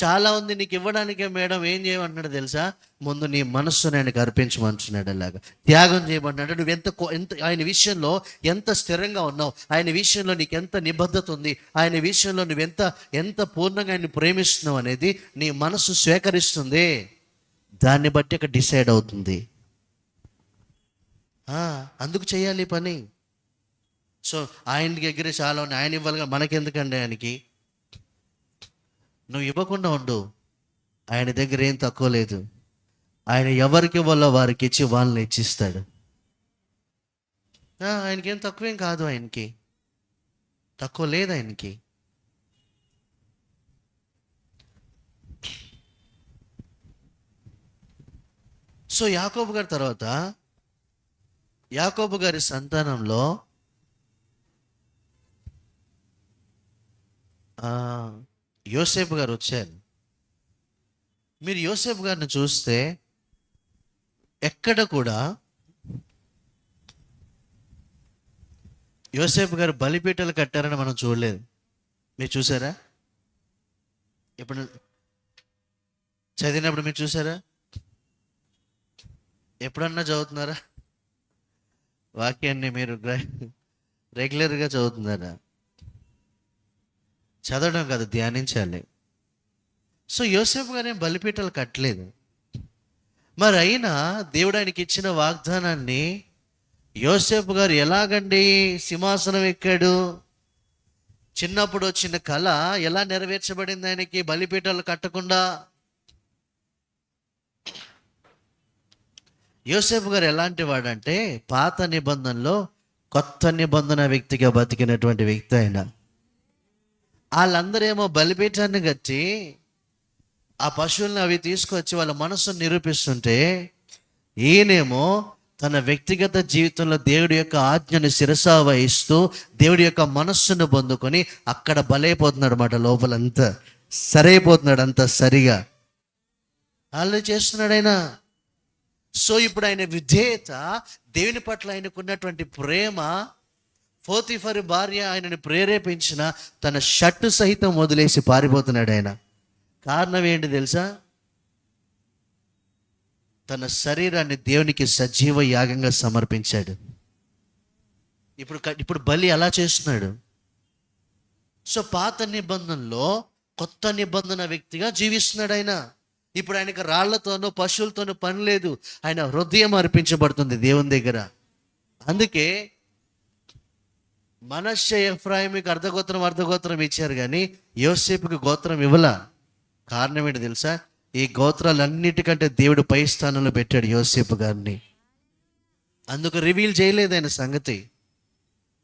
చాలా ఉంది నీకు ఇవ్వడానికే మేడం, ఏం చేయమంటున్నాడు తెలుసా? ముందు నీ మనస్సుని ఆయనకు అర్పించమంటున్నాడు. అలాగా త్యాగం చేయమంటున్నాడు. నువ్వు ఎంత ఆయన విషయంలో ఎంత స్థిరంగా ఉన్నావు, ఆయన విషయంలో నీకు ఎంత నిబద్ధత ఉంది, ఆయన విషయంలో నువ్వు ఎంత పూర్ణంగా ఆయన ప్రేమిస్తున్నావు అనేది నీ మనస్సు స్వీకరిస్తుంది. దాన్ని బట్టి అక్కడ డిసైడ్ అవుతుంది. అందుకు చేయాలి ఈ పని. సో ఆయన దగ్గర చాలా ఉన్నాయి, ఆయన ఇవ్వాలిగా, మనకెందుకండి ఆయనకి? నువ్వు ఇవ్వకుండా ఉండు, ఆయన దగ్గర ఏం తక్కువ లేదు. ఆయన ఎవరికి ఇవ్వాలో వారికి ఇచ్చి వాళ్ళని ఇచ్చిస్తాడు. ఆయనకేం తక్కువేం కాదు, ఆయనకి తక్కువ లేదు ఆయనకి. సో యాకోబు గారి తర్వాత యాకోబు గారి సంతానంలో యోసేపు గారు వచ్చారు. మీరు యోసేపు గారిని చూస్తే ఎక్కడ కూడా యోసేపు గారు బలిపీఠాలు కట్టారని మనం చూడలేదు. మీరు చూసారా? ఇప్పుడు చదివినప్పుడు మీరు చూసారా? ఎప్పుడన్నా చదువుతున్నారా వాక్యాన్ని? మీరు రెగ్యులర్గా చదువుతున్నారా? చదవడం కాదు, ధ్యానించాలి. సో యోసేపు గారు ఏం బలిపీఠాలు కట్టలేదు. మరి అయినా దేవుడు ఆయనకి ఇచ్చిన వాగ్దానాన్ని యోసేపు గారు ఎలాగండి సింహాసనం ఎక్కాడు? చిన్నప్పుడు వచ్చిన కళ ఎలా నెరవేర్చబడింది ఆయనకి బలిపీఠాలు కట్టకుండా? యోసేపు గారు ఎలాంటి వాడంటే పాత నిబంధనలో కొత్త నిబంధన వ్యక్తిగా బతికినటువంటి వ్యక్తి ఆయన. వాళ్ళందరేమో బలిపీఠాన్ని కట్టి ఆ పశువులను అవి తీసుకొచ్చి వాళ్ళ మనస్సును నిరూపిస్తుంటే, ఈయనేమో తన వ్యక్తిగత జీవితంలో దేవుడి యొక్క ఆజ్ఞను శిరసా వహిస్తూ దేవుడి యొక్క మనస్సును పొందుకొని అక్కడ బలైపోతున్నాడు అన్నమాట. లోపలంతా సరైపోతున్నాడు, అంత సరిగా వాళ్ళు చేస్తున్నాడు ఆయన. సో ఇప్పుడు ఆయన విధేయత, దేవుని పట్ల ఆయనకున్నటువంటి ప్రేమ, పోతీఫరు భార్య ఆయనని ప్రేరేపించిన తన షర్టు సహితం వదిలేసి పారిపోతున్నాడు ఆయన. కారణం ఏంటి తెలుసా? తన శరీరాన్ని దేవునికి సజీవ యాగంగా సమర్పించాడు. ఇప్పుడు బలి అలా చేస్తున్నాడు. సో పాత నిబంధనలో కొత్త నిబంధన వ్యక్తిగా జీవిస్తున్నాడు ఆయన. ఇప్పుడు ఆయనకు రాళ్లతోనూ పశువులతోనూ పని లేదు, ఆయన హృదయం అర్పించబడుతుంది దేవుని దగ్గర. అందుకే మనష్షే ఎఫ్రాయిముకి అర్ధగోత్రం ఇచ్చారు, కానీ యోసేపుకి గోత్రం ఇవ్వలా. కారణం ఏంటి తెలుసా? ఈ గోత్రాలన్నిటికంటే దేవుడు పై స్థానంలో పెట్టాడు యోసేపు గారిని. అందుకు రివీల్ చేయలేదు ఆయన సంగతి.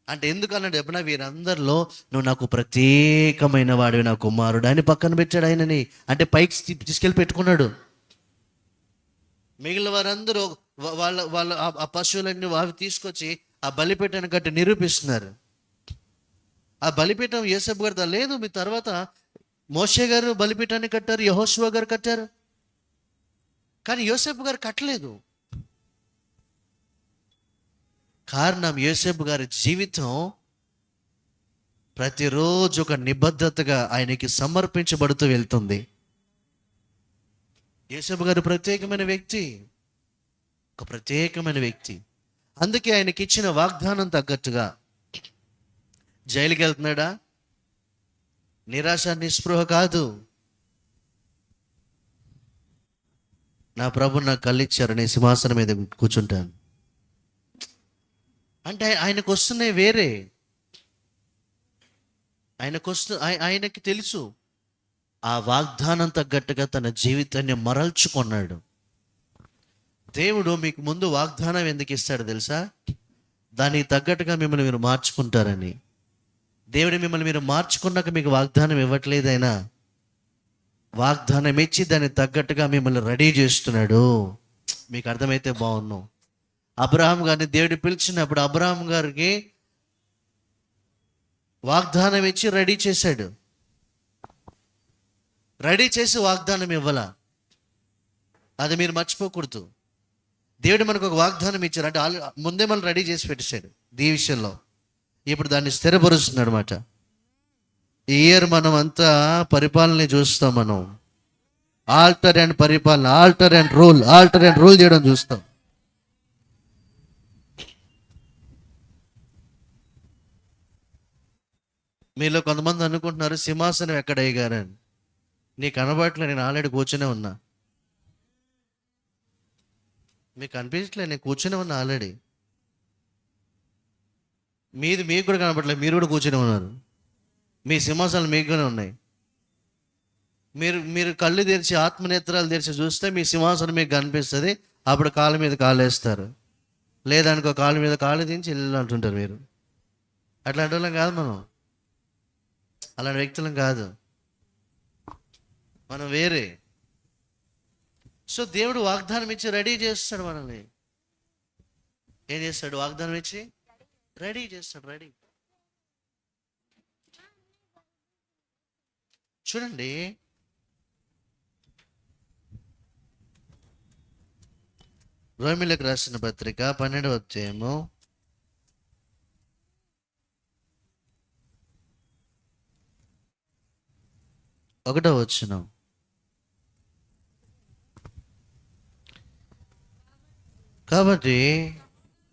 అంటే ఎందుకు అన్నాడు? ఎప్పుడన్నా వీరందరిలో నువ్వు నాకు ప్రత్యేకమైన వాడివి, నా కుమారుడు అని పక్కన పెట్టాడు ఆయనని. అంటే పైకి తీసుకెళ్ళి పెట్టుకున్నాడు. మిగిలిన వారందరూ వాళ్ళ ఆ పశువులన్నీ అవి తీసుకొచ్చి ఆ బలిపీఠాన్ని కట్టి నిరూపిస్తున్నారు. ఆ బలిపీఠం యోసేపు గారితో లేదు. మీ తర్వాత మోషే గారు బలిపీఠాన్ని కట్టారు, యెహోషువ గారు కట్టారు, కానీ యోసేపు గారు కట్టలేదు. కారణం యోసేపు గారి జీవితం ప్రతిరోజు ఒక నిబద్ధతగా ఆయనకి సమర్పించబడుతూ వెళ్తుంది. యోసేపు గారు ప్రత్యేకమైన వ్యక్తి, ఒక ప్రత్యేకమైన వ్యక్తి. అందుకే ఆయనకి ఇచ్చిన వాగ్దానం తగ్గట్టుగా జైలుకి వెళ్తున్నాడా? నిరాశ నిస్పృహ కాదు. నా ప్రభు నాకు కళ్ళిచ్చారు, నేను సింహాసనం మీద కూర్చుంటాను అంటే ఆయనకు వస్తున్నాయి వేరే. ఆయనకి తెలుసు ఆ వాగ్దానం తగ్గట్టుగా తన జీవితాన్ని మరల్చుకున్నాడు. దేవుడు మీకు ముందు వాగ్దానం ఎందుకు ఇస్తాడు తెలుసా? దానికి తగ్గట్టుగా మిమ్మల్ని మీరు మార్చుకుంటారని. దేవుడు మిమ్మల్ని మీరు మార్చుకున్నాక మీకు వాగ్దానం ఇవ్వట్లేదు. ఆయన వాగ్దానం ఇచ్చి దానికి తగ్గట్టుగా మిమ్మల్ని రెడీ చేస్తున్నాడు. మీకు అర్థమైతే బాగున్నాం. అబ్రహాం గారిని దేవుడు పిలిచినప్పుడు అబ్రహాం గారికి వాగ్దానం ఇచ్చి రెడీ చేశాడు. రెడీ చేసి వాగ్దానం ఇవ్వాల, అది మీరు మర్చిపోకూడదు. దేవుడు మనకు ఒక వాగ్దానం ఇచ్చారు అంటే ముందే మనం రెడీ చేసి పెట్టేశాడు ఈ విషయంలో. ఇప్పుడు దాన్ని స్థిరపరుస్తున్నాడు అన్నమాట. ఈ ఇయర్ మనం అంతా పరిపాలన చూస్తాం. మనం ఆల్టర్ అండ్ పరిపాలన, ఆల్టర్ అండ్ రూల్ చేయడం చూస్తాం. మీలో కొంతమంది అనుకుంటున్నారు సింహాసనం ఎక్కడ అయ్యగారని. నీకు కనబడట్లే, నేను ఆల్రెడీ కూర్చునే ఉన్నా. మీకు అనిపించట్లే, నేను కూర్చునే ఉన్నా ఆల్రెడీ. మీకు కూడా కనబడట్లేదు, మీరు కూడా కూర్చుని ఉన్నారు. మీ సింహాసనాలు మీకునే ఉన్నాయి. మీరు కళ్ళు తెరిచి, ఆత్మనేత్రాలు తెరిచి చూస్తే మీ సింహాసనం మీకు కనిపిస్తుంది. అప్పుడు కాళ్ళ మీద కాలు వేస్తారు, లేదనుకో కాళ్ళ మీద కాళ్ళు దించి ఇల్లు అంటుంటారు. మీరు అట్లాంటి వాళ్ళం కాదు మనం, అలాంటి వ్యక్తులం కాదు మనం, వేరే. సో దేవుడు వాగ్దానం ఇచ్చి రెడీ చేస్తాడు మనల్ని. ఏం చేస్తాడు? వాగ్దానం ఇచ్చి రెడీ చేస్తాడు. రెడీ. చూడండి, రోమిలకు రాసిన పత్రిక 12వ అధ్యాయము 1వ వచనం. కాబట్టి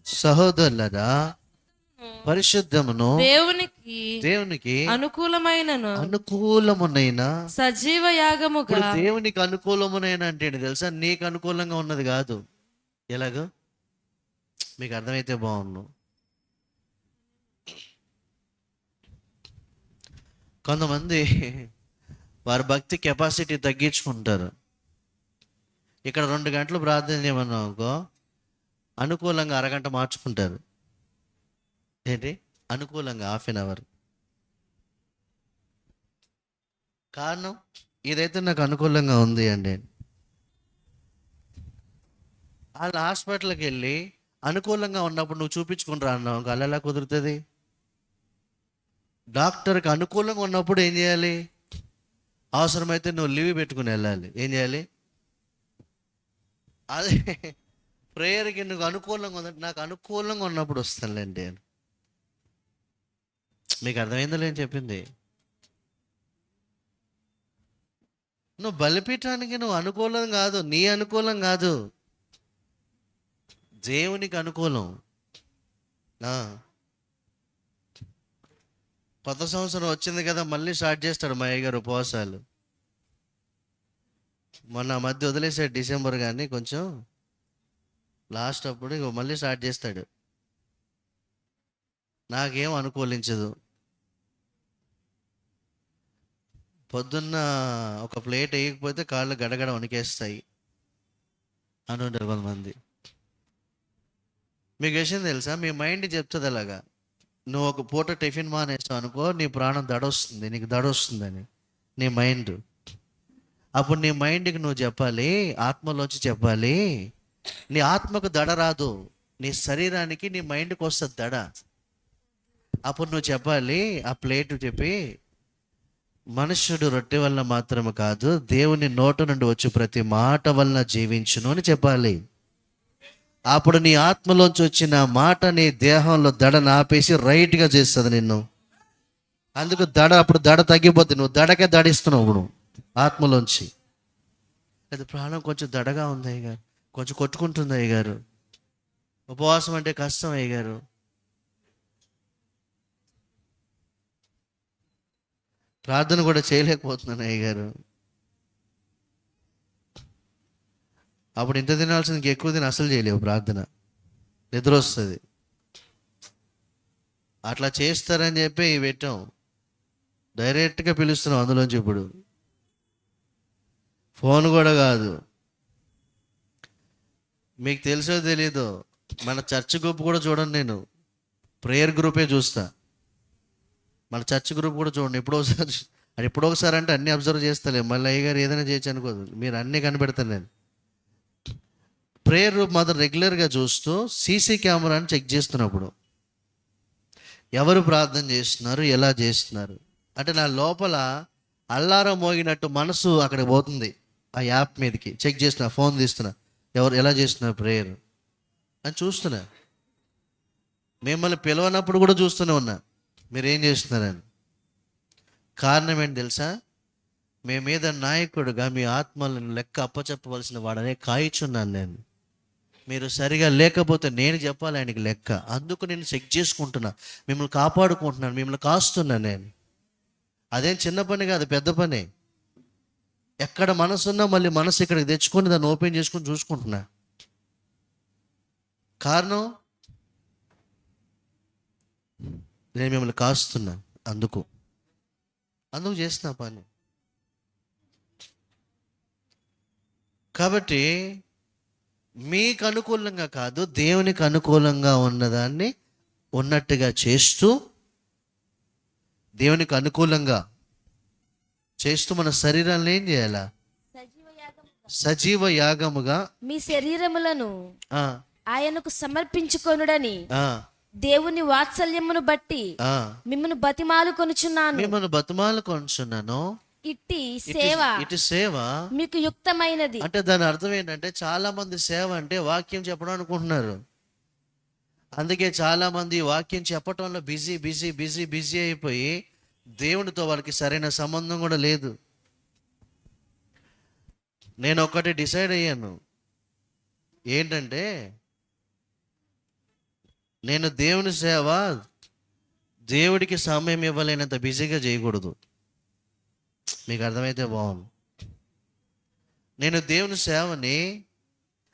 సహోదరులరా, పరిశుద్ధమును దేవునికి అనుకూలమునైన సజీవ యాగముగా. దేవునికి అనుకూలమునైన అంటే ఏంటి తెలుసా? నీకు అనుకూలంగా ఉన్నది కాదు. ఎలాగో మీకు అర్థమైతే బాగుండు. కొంతమంది వారి భక్తి కెపాసిటీ తగ్గించుకుంటారు. ఇక్కడ 2 గంటలు ప్రార్థన చేయమన్నాం అనుకో, అనుకూలంగా అరగంట మార్చుకుంటారు. ఏంటి? అనుకూలంగా ½ అన్ అవర్. కారణం, ఇదైతే నాకు అనుకూలంగా ఉంది అండి. వాళ్ళ హాస్పిటల్కి వెళ్ళి అనుకూలంగా ఉన్నప్పుడు నువ్వు చూపించుకుంటా అన్నావు, అలా ఎలా కుదురుతుంది? డాక్టర్కి అనుకూలంగా ఉన్నప్పుడు ఏం చేయాలి? అవసరమైతే నువ్వు లీవ్ పెట్టుకుని వెళ్ళాలి. ఏం చేయాలి? అదే ప్రేయర్కి నువ్వు అనుకూలంగా ఉందంటే, నాకు అనుకూలంగా ఉన్నప్పుడు వస్తానులేండి. మీకు అర్థమైందో లేని చెప్పింది. నువ్వు బలిపీఠానికి నువ్వు అనుకూలం కాదు, నీ అనుకూలం కాదు, దేవునికి అనుకూలం. కొత్త సంవత్సరం వచ్చింది కదా, మళ్ళీ స్టార్ట్ చేస్తాడు మా అయ్యగారు ఉపవాసాలు. మొన్న మధ్య వదిలేసాడు డిసెంబర్, కానీ కొంచెం లాస్ట్ అప్పుడు ఇక మళ్ళీ స్టార్ట్ చేస్తాడు. నాకేం అనుకూలించదు. పొద్దున్న ఒక ప్లేట్ వేయకపోతే కాళ్ళు గడగడ వణికేస్తాయి అని ఉంటారు కొంతమంది. మీకు విషయం తెలుసా? మీ మైండ్ చెప్తుంది అలాగా. నువ్వు ఒక పూట టిఫిన్ మానేస్తావు అనుకో, నీ ప్రాణం దడొస్తుంది, నీకు దడొస్తుందని నీ మైండ్. అప్పుడు నీ మైండ్కి నువ్వు చెప్పాలి, ఆత్మలోంచి చెప్పాలి. నీ ఆత్మకు దడ రాదు, నీ శరీరానికి నీ మైండ్కి వస్తుంది దడ. అప్పుడు నువ్వు చెప్పాలి, ఆ ప్లేట్ చెప్పి, మనుష్యుడు రొట్టె వల్ల మాత్రమే కాదు, దేవుని నోటు నుండి వచ్చి ప్రతి మాట వలన జీవించును అని చెప్పాలి. అప్పుడు నీ ఆత్మలోంచి వచ్చిన మాట నీ దేహంలో దడను ఆపేసి రైట్గా చేస్తుంది నిన్ను. అందుకు అప్పుడు దడ తగ్గిపోతుంది. నువ్వు దడకే దడిస్తున్నావు ఇప్పుడు ఆత్మలోంచి. అది ప్రాణం కొంచెం దడగా ఉంది అయ్యగారు, కొంచెం కొట్టుకుంటుంది అయ్యగారు, ఉపవాసం అంటే కష్టం అయ్యగారు. ప్రార్థన కూడా చేయలేకపోతున్నాను అయ్యగారు. అప్పుడు ఇంత తినాల్సింది ఎక్కువ తిని అసలు చేయలేవు ప్రార్థన, నిద్ర వస్తుంది. అట్లా చేస్తారని చెప్పి పెట్టాం, డైరెక్ట్గా పిలుస్తున్నాం అందులోంచి. ఇప్పుడు ఫోన్ కూడా కాదు. మీకు తెలుసో తెలీదో, మన చర్చ్ గ్రూప్ కూడా చూడండి, నేను ప్రేయర్ గ్రూపే చూస్తా. మన చర్చ్ గ్రూప్ కూడా చూడండి. ఎప్పుడో ఒకసారి అంటే అన్నీ అబ్జర్వ్ చేస్తలే, మళ్ళీ అయ్యగారు ఏదైనా చేయొచ్చు అనుకోదు. మీరు అన్నీ కనిపెడతాను నేను. ప్రేయర్ గ్రూప్ మాత్రం రెగ్యులర్గా చూస్తూ సీసీ కెమెరాని చెక్ చేస్తున్నప్పుడు ఎవరు ప్రార్థన చేస్తున్నారు, ఎలా చేస్తున్నారు అంటే నా లోపల అల్లారం మోగినట్టు మనసు అక్కడికి పోతుంది. ఆ యాప్ మీదకి చెక్ చేస్తున్నా, ఫోన్ తీస్తున్నా, ఎవరు ఎలా చేస్తున్నారు ప్రేయర్ అని చూస్తున్నా. మిమ్మల్ని పిలవనప్పుడు కూడా చూస్తూనే ఉన్నా, మీరు ఏం చేస్తున్నారని. కారణం ఏంటి తెలుసా? మీ మీద నాయకుడుగా మీ ఆత్మలను లెక్క అప్పచెప్పవలసిన వాడనే కాయిచున్నాను నేను. మీరు సరిగా లేకపోతే నేను చెప్పాలి ఆయనకి లెక్క. అందుకు నేను చెక్ చేసుకుంటున్నా, మిమ్మల్ని కాపాడుకుంటున్నాను, మిమ్మల్ని కాస్తున్నాను నేను. అదేం చిన్న పని కాదు, పెద్ద పని. ఎక్కడ మనసు ఉన్నా మళ్ళీ మనసు ఇక్కడికి తెచ్చుకొని దాన్ని ఓపెన్ చేసుకొని చూసుకుంటున్నా. కారణం నేను మిమ్మల్ని కాస్తున్నా, అందుకు చేసిన పని. కాబట్టి మీకు అనుకూలంగా కాదు, దేవునికి అనుకూలంగా ఉన్నదాన్ని ఉన్నట్టుగా చేస్తూ, దేవునికి అనుకూలంగా చేస్తూ మన శరీరాన్ని ఏం చేయాలా? సజీవ యాగముగా మీ శరీరములను ఆ, ఆయనకు సమర్పించుకొనుడని ఆ, దేవుని వాత్సల్యమును బట్టి ఆ, మిమ్మల్ని బతిమాలు కొనుచున్నాను. మిమ్మల్ని బతుమాలు కొంచున్నాను. ఇట్టి సేవ ఇటు సేవ మీకు యుక్తమైనది. అంటే దాని అర్థం ఏంటంటే, చాలా మంది సేవ అంటే వాక్యం చెప్పడం అనుకుంటున్నారు. అందుకే చాలా మంది వాక్యం చెప్పటంలో బిజీ బిజీ బిజీ బిజీ అయిపోయి దేవునితో వాళ్ళకి సరైన సంబంధం కూడా లేదు. నేను ఒక్కటి డిసైడ్ అయ్యాను, ఏంటంటే నేను దేవుని సేవ దేవుడికి సమయం ఇవ్వలేనంత బిజీగా చేయకూడదు. మీకు అర్థమైతే బాగుంది. నేను దేవుని సేవని,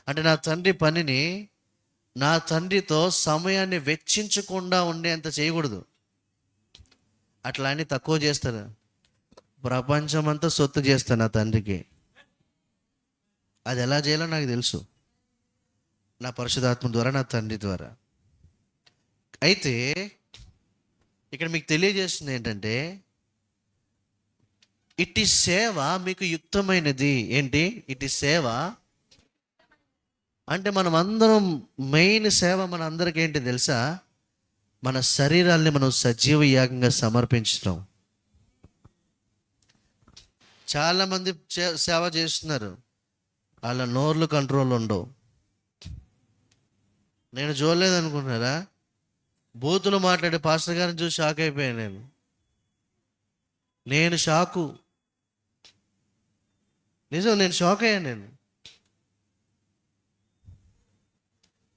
అంటే నా తండ్రి పనిని, నా తండ్రితో సమయాన్ని వెచ్చించకుండా ఉండేంత చేయకూడదు. అట్లా అని తక్కువ చేస్తాను. ప్రపంచమంతా సొత్తు చేస్తాను నా తండ్రికి. అది ఎలా చేయాలో నాకు తెలుసు, నా పరిశుద్ధాత్మ ద్వారా, నా తండ్రి ద్వారా. అయితే ఇక్కడ మీకు తెలియజేస్తుంది ఏంటంటే, ఇట్టి సేవ మీకు యుక్తమైనది. ఏంటి ఇట్టి సేవ అంటే? మనం అందరం మెయిన్ సేవ మన అందరికీ ఏంటి తెలుసా? మన శరీరాల్ని మనం సజీవ యాగంగా సమర్పించడం. చాలామంది సేవ చేస్తున్నారు, వాళ్ళ నోర్లు కంట్రోల్ ఉండవు. నేను చూడలేదు అనుకుంటున్నారా? బూతులు మాట్లాడే పాస్టర్ గారిని చూసి షాక్ అయిపోయాను నేను షాకు. నిజం, నేను షాక్ అయ్యాను. నేను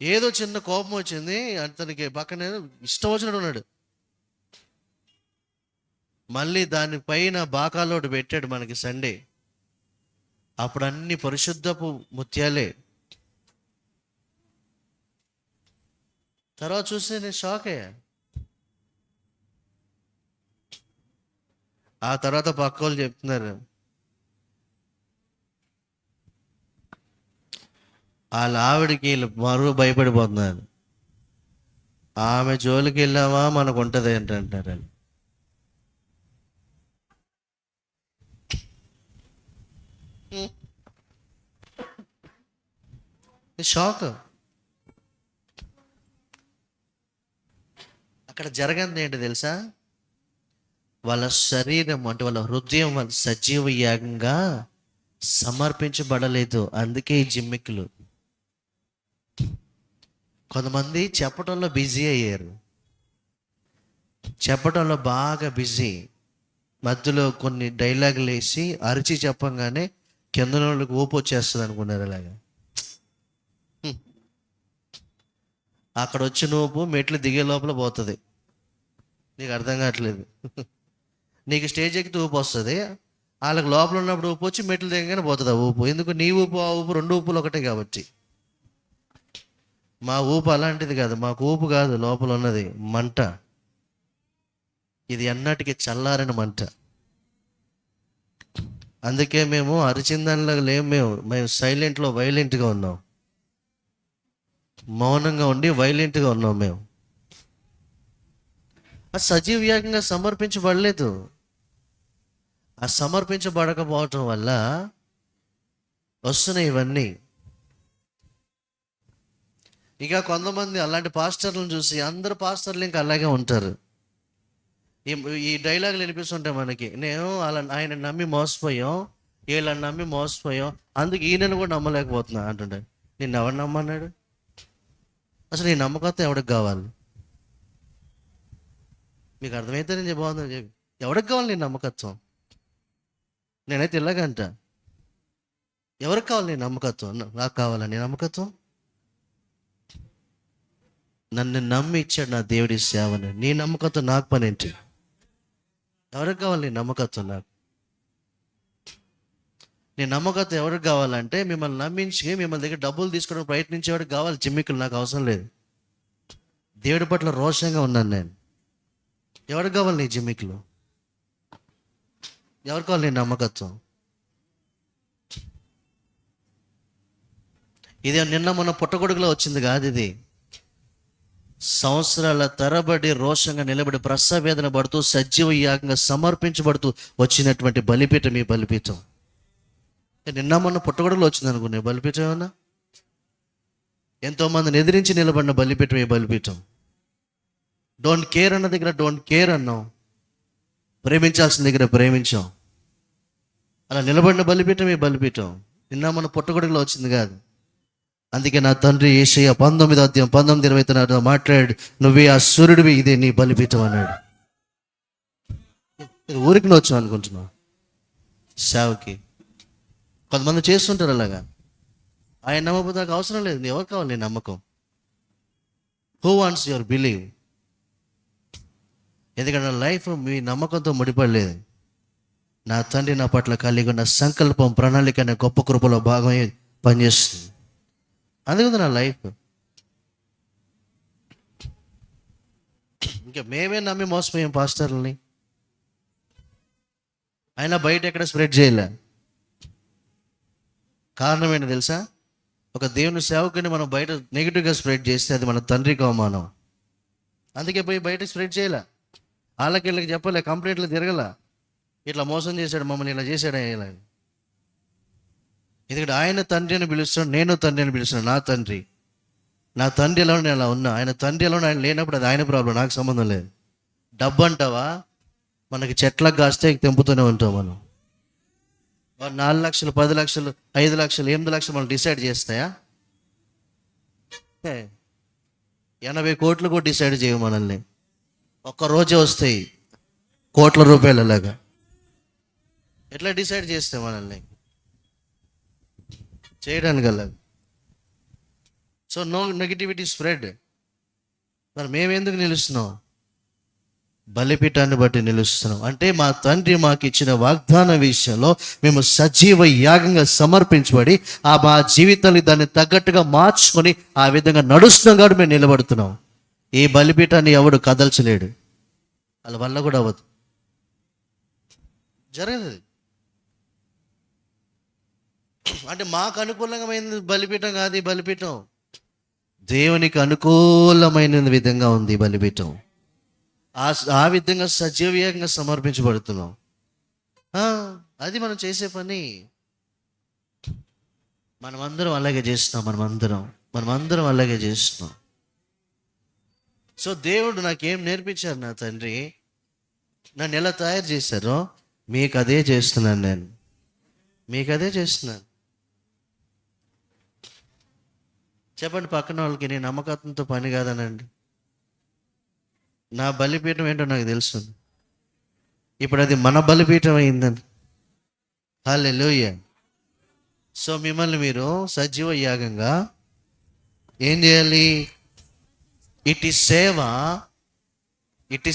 ఏదో చిన్న కోపం వచ్చింది, అతనికి పక్కన ఇష్టం వచ్చినట్టు ఉన్నాడు. మళ్ళీ దానిపైన బాకాలోటు పెట్టాడు మనకి సండే. అప్పుడు అన్ని పరిశుద్ధపు ముత్యాలే. తర్వాత చూస్తే నేను షాక్ అయ్యా. ఆ తర్వాత పక్క వాళ్ళు చెప్తున్నారు, వాళ్ళ ఆవిడకి వీళ్ళు మరో భయపడిపోతున్నారు. ఆమె జోలికి వెళ్ళామా మనకు ఉంటుంది ఏంటంటారు. షాక్. అక్కడ జరగంది ఏంటి తెలుసా? వాళ్ళ శరీరం అంటే వాళ్ళ హృదయం వాళ్ళ సజీవ యాగంగా సమర్పించబడలేదు. అందుకే ఈ జిమ్మిక్కులు. కొంతమంది చెప్పటంలో బిజీ అయ్యారు, చెప్పటంలో బాగా బిజీ. మధ్యలో కొన్ని డైలాగులు వేసి అరిచి చెప్పంగానే కింద వాళ్ళకి ఊపు వచ్చేస్తుంది అనుకున్నారు. అలాగా అక్కడ వచ్చిన ఊపు మెట్లు దిగే లోపల పోతుంది. నీకు అర్థం కావట్లేదు. నీకు స్టేజ్ ఎక్కితే ఊపు వస్తుంది, వాళ్ళకి లోపల ఉన్నప్పుడు ఊపు వచ్చి మెట్లు దిగగానే పోతుంది ఆ ఊపు. ఎందుకు? నీ ఊపు ఆ ఊపు రెండు ఊపులు ఒకటే కాబట్టి. మా ఊపు అలాంటిది కాదు. మాకు ఊపు కాదు, లోపల ఉన్నది మంట. ఇది ఎన్నటికి చల్లారని మంట. అందుకే మేము అరిచిన దానిలో లేము. మేము సైలెంట్లో వైలెంట్గా ఉన్నాం, మౌనంగా ఉండి వైలెంట్గా ఉన్నాం మేము. ఆ సజీవ యాగంగా సమర్పించబడలేదు. ఆ సమర్పించబడకపోవటం వల్ల వస్తున్నాయి ఇవన్నీ. ఇక కొంతమంది అలాంటి పాస్టర్లను చూసి అందరు పాస్టర్లు ఇంకా అలాగే ఉంటారు. ఈ డైలాగులు వినిపిస్తుంటాయి మనకి. నేను ఆయన నమ్మి మోసపోయాం, వీళ్ళని నమ్మి మోసపోయాం, అందుకు ఈయనను కూడా నమ్మలేకపోతున్నా అంటుంటాడు. నిన్ను ఎవరు నమ్మన్నాడు? అసలు నీ నమ్మకత్వం ఎవరికి కావాలి? మీకు అర్థమైతే నేను బాగుందని చెప్పి ఎవరికి కావాలి నీ నమ్మకత్వం? నేనైతే ఇలాగంట, ఎవరికి కావాలి నీ నమ్మకత్వం? నాకు కావాలా నీ నమ్మకత్వం? నన్ను నమ్మి ఇచ్చాడు నా దేవుడి సేవని, నీ నమ్మకత్వం నాకు పని ఏంటి? ఎవరికి కావాలి నీ నమ్మకత్వం? నాకు నీ నమ్మకత్వం ఎవరికి కావాలంటే మిమ్మల్ని నమ్మించి మిమ్మల్ని దగ్గర డబ్బులు తీసుకోవడం ప్రయత్నించేవాడికి కావాలి. జిమ్మికులు నాకు అవసరం లేదు. దేవుడి పట్ల రోషంగా ఉన్నాను నేను. ఎవరికి కావాలి నీ జిమ్మికులు? ఎవరికి కావాలి నీ నమ్మకత్వం? ఇది నిన్న మొన్న పుట్టగొడుగులో వచ్చింది కాదు. ఇది సంవత్సరాల తరబడి రోషంగా నిలబడి ప్రసవేదన పడుతూ సజీవ యాగంగా సమర్పించబడుతూ వచ్చినటువంటి బలిపీఠం ఈ బలిపీఠం. నిన్న మొన్న పుట్టగొడుగులో వచ్చింది అనుకునే బలిపీఠం ఏమన్నా? ఎంతోమందిని ఎదిరించి నిలబడిన బలిపీఠం ఈ బలిపీఠం. డోంట్ కేర్ అన్న దగ్గర డోంట్ కేర్ అన్నాం, ప్రేమించాల్సిన దగ్గర ప్రేమించాం. అలా నిలబడిన బలిపీఠం ఈ బలిపీఠం. నిన్న మన పుట్టగొడుగులో వచ్చింది కాదు. అందుకే నా తండ్రి యేషయ్య 19:19 మాట్లాడు, నువ్వే ఆ సూర్యుడివి, ఇదే నీ బలిపీఠం అన్నాడు. ఇది ఊరికి వచ్చాం అనుకుంటున్నావు సేవకి. కొంతమంది చేస్తుంటారు అలాగా. ఆయన నమ్మకపోతే నాకు అవసరం లేదు. ఎవరు కావాలి నీ నమ్మకం? Who wants your believe? ఎందుకంటే నా లైఫ్ మీ నమ్మకంతో ముడిపడలేదు. నా తండ్రి నా పట్ల కలిగి ఉన్న సంకల్పం, ప్రణాళిక అనే గొప్ప కృపలో భాగమై పనిచేస్తుంది. అందుకని నా లైఫ్. ఇంకా మేమే నమ్మి మోసపోయాం పాస్టర్లని. అయినా బయట ఎక్కడ స్ప్రెడ్ చేయలే. కారణం ఏంటి తెలుసా? ఒక దేవుని సేవకుని మనం బయట నెగిటివ్గా స్ప్రెడ్ చేస్తే అది మన తండ్రికి అవమానం. అందుకే పోయి బయట స్ప్రెడ్ చేయలే. వాళ్ళకి వీళ్ళకి చెప్పలే, కంప్లైంట్లు తిరగల, ఇట్లా మోసం చేశాడు మమ్మల్ని, ఇలా చేశాడు ఇలా. ఎందుకంటే ఆయన తండ్రి అని పిలుస్తాడు, నేను తండ్రి అని పిలుస్తున్నాను. నా తండ్రి ఎలా నేను అలా ఉన్నా. ఆయన తండ్రి ఎలా ఆయన లేనప్పుడు అది ఆయన ప్రాబ్లం, నాకు సంబంధం లేదు. డబ్బు అంటావా, మనకి చెట్లకు కాస్తే తెంపుతూనే ఉంటాం మనం. 4 లక్షలు, 10 లక్షలు, 5 లక్షలు, 8 లక్షలు మనం డిసైడ్ చేస్తాయా? 80 కోట్లు కూడా డిసైడ్ చేయవు మనల్ని. ఒక్కరోజే వస్తాయి కోట్ల రూపాయలు. అలాగా ఎట్లా డిసైడ్ చేస్తే మనల్ని చేయడానికి అలాగా. So no negativity spread. మరి మేమెందుకు నిలుస్తున్నాం? బలిపీఠాన్ని బట్టి నిలుస్తున్నాం. అంటే మా తండ్రి మాకు ఇచ్చిన వాగ్దాన విషయంలో మేము సజీవ యాగంగా సమర్పించబడి మా జీవితాన్ని దాన్ని తగ్గట్టుగా మార్చుకొని ఆ విధంగా నడుస్తున్నాం కాబట్టి మేము నిలబడుతున్నాం. ఈ బలిపీఠాన్ని ఎవడు కదల్చలేడు, వాళ్ళ వల్ల కూడా అవ్వదు, జరగదు. అంటే మాకు అనుకూలమైన బలిపీఠం కాదు ఈ బలిపీఠం, దేవునికి అనుకూలమైన విధంగా ఉంది ఈ బలిపీఠం. ఆ విధంగా సజీవంగా సమర్పించబడుతున్నాం. అది మనం చేసే పని. మనమందరం అలాగే చేస్తున్నాం. మనమందరం అలాగే చేస్తున్నాం. సో దేవుడు నాకేం నేర్పించారు? నా తండ్రి నన్ను ఎలా తయారు చేశారో మీకు అదే చేస్తున్నాను. నేను మీకు అదే చేస్తున్నాను. చెప్పండి పక్కన వాళ్ళకి, నేను నమ్మకంతో పని కాదనండి. నా బలిపీఠం ఏంటో నాకు తెలుసు. ఇప్పుడు అది మన బలిపీఠం అయిందని. హల్లెలూయా. సో మిమ్మల్ని మీరు సజీవ యాగంగా ఏం చేయాలి? ఇటు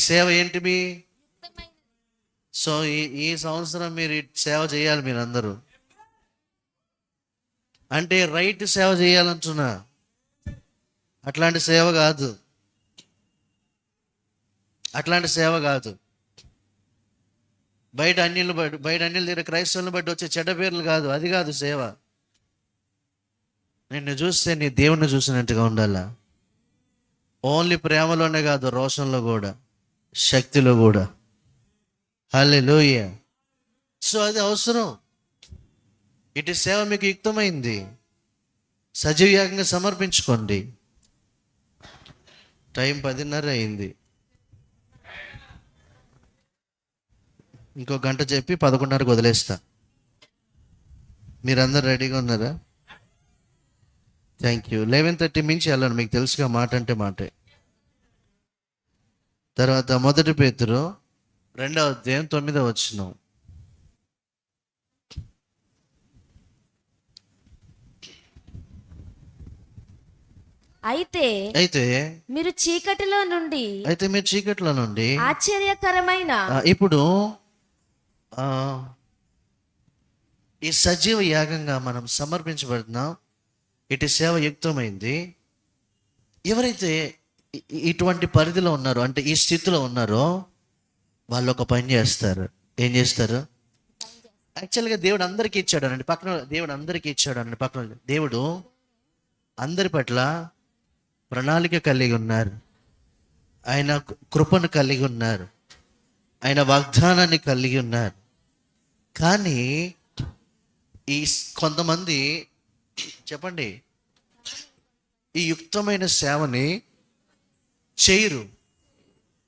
సేవ ఏంటి మీ? సో ఈ సంవత్సరం మీరు సేవ చేయాలి మీరు అందరూ. అంటే రైట్ సేవ చేయాలంటున్నా, అట్లాంటి సేవ కాదు. బయట అన్యుల దగ్గర క్రైస్తవులను బట్టి వచ్చే చెడ్డ పేర్లు కాదు, అది కాదు సేవ. నిన్ను చూస్తే నీ దేవుణ్ణి చూసినట్టుగా ఉండాలా. ఓన్లీ ప్రేమలోనే కాదు, రోషంలో కూడా, శక్తిలో కూడా. హల్లెలూయా. సో అది అవసరం. ఇటు సేవ మీకు యుక్తమైంది. సజీవంగా సమర్పించుకోండి. టైం 10:30 అయింది. ఇంకో గంట చెప్పి 11:30 వదిలేస్తా. మీరందరూ రెడీగా ఉన్నారా? Thank you. 11:30 మించి వెళ్ళండి, మీకు తెలుసుగా మాట అంటే మాటే. తర్వాత 1 పేతురు 2వ అధ్యాయం 9వ వచనం. అయితే మీరు చీకటిలో నుండి ఆశ్చర్యకరమైన ఇప్పుడు ఈ సజీవ యాగంగా మనం సమర్పించబడుతున్నాం. ఇటు సేవ యుక్తమైంది. ఎవరైతే ఇటువంటి పరిధిలో ఉన్నారో, అంటే ఈ స్థితిలో ఉన్నారో, వాళ్ళు ఒక పని చేస్తారు. ఏం చేస్తారు? యాక్చువల్గా దేవుడు అందరికీ ఇచ్చాడు అనండి పక్కన. దేవుడు అందరికీ ఇచ్చాడు అనండి పక్కన. దేవుడు అందరి పట్ల ప్రణాళిక కలిగి ఉన్నారు. ఆయన కృపను కలిగి ఉన్నారు. ఆయన వాగ్దానాన్ని కలిగి ఉన్నారు. కానీ ఈ కొంతమంది చెప్పండి, ఈ యుక్తమైన సేవని చేయరు.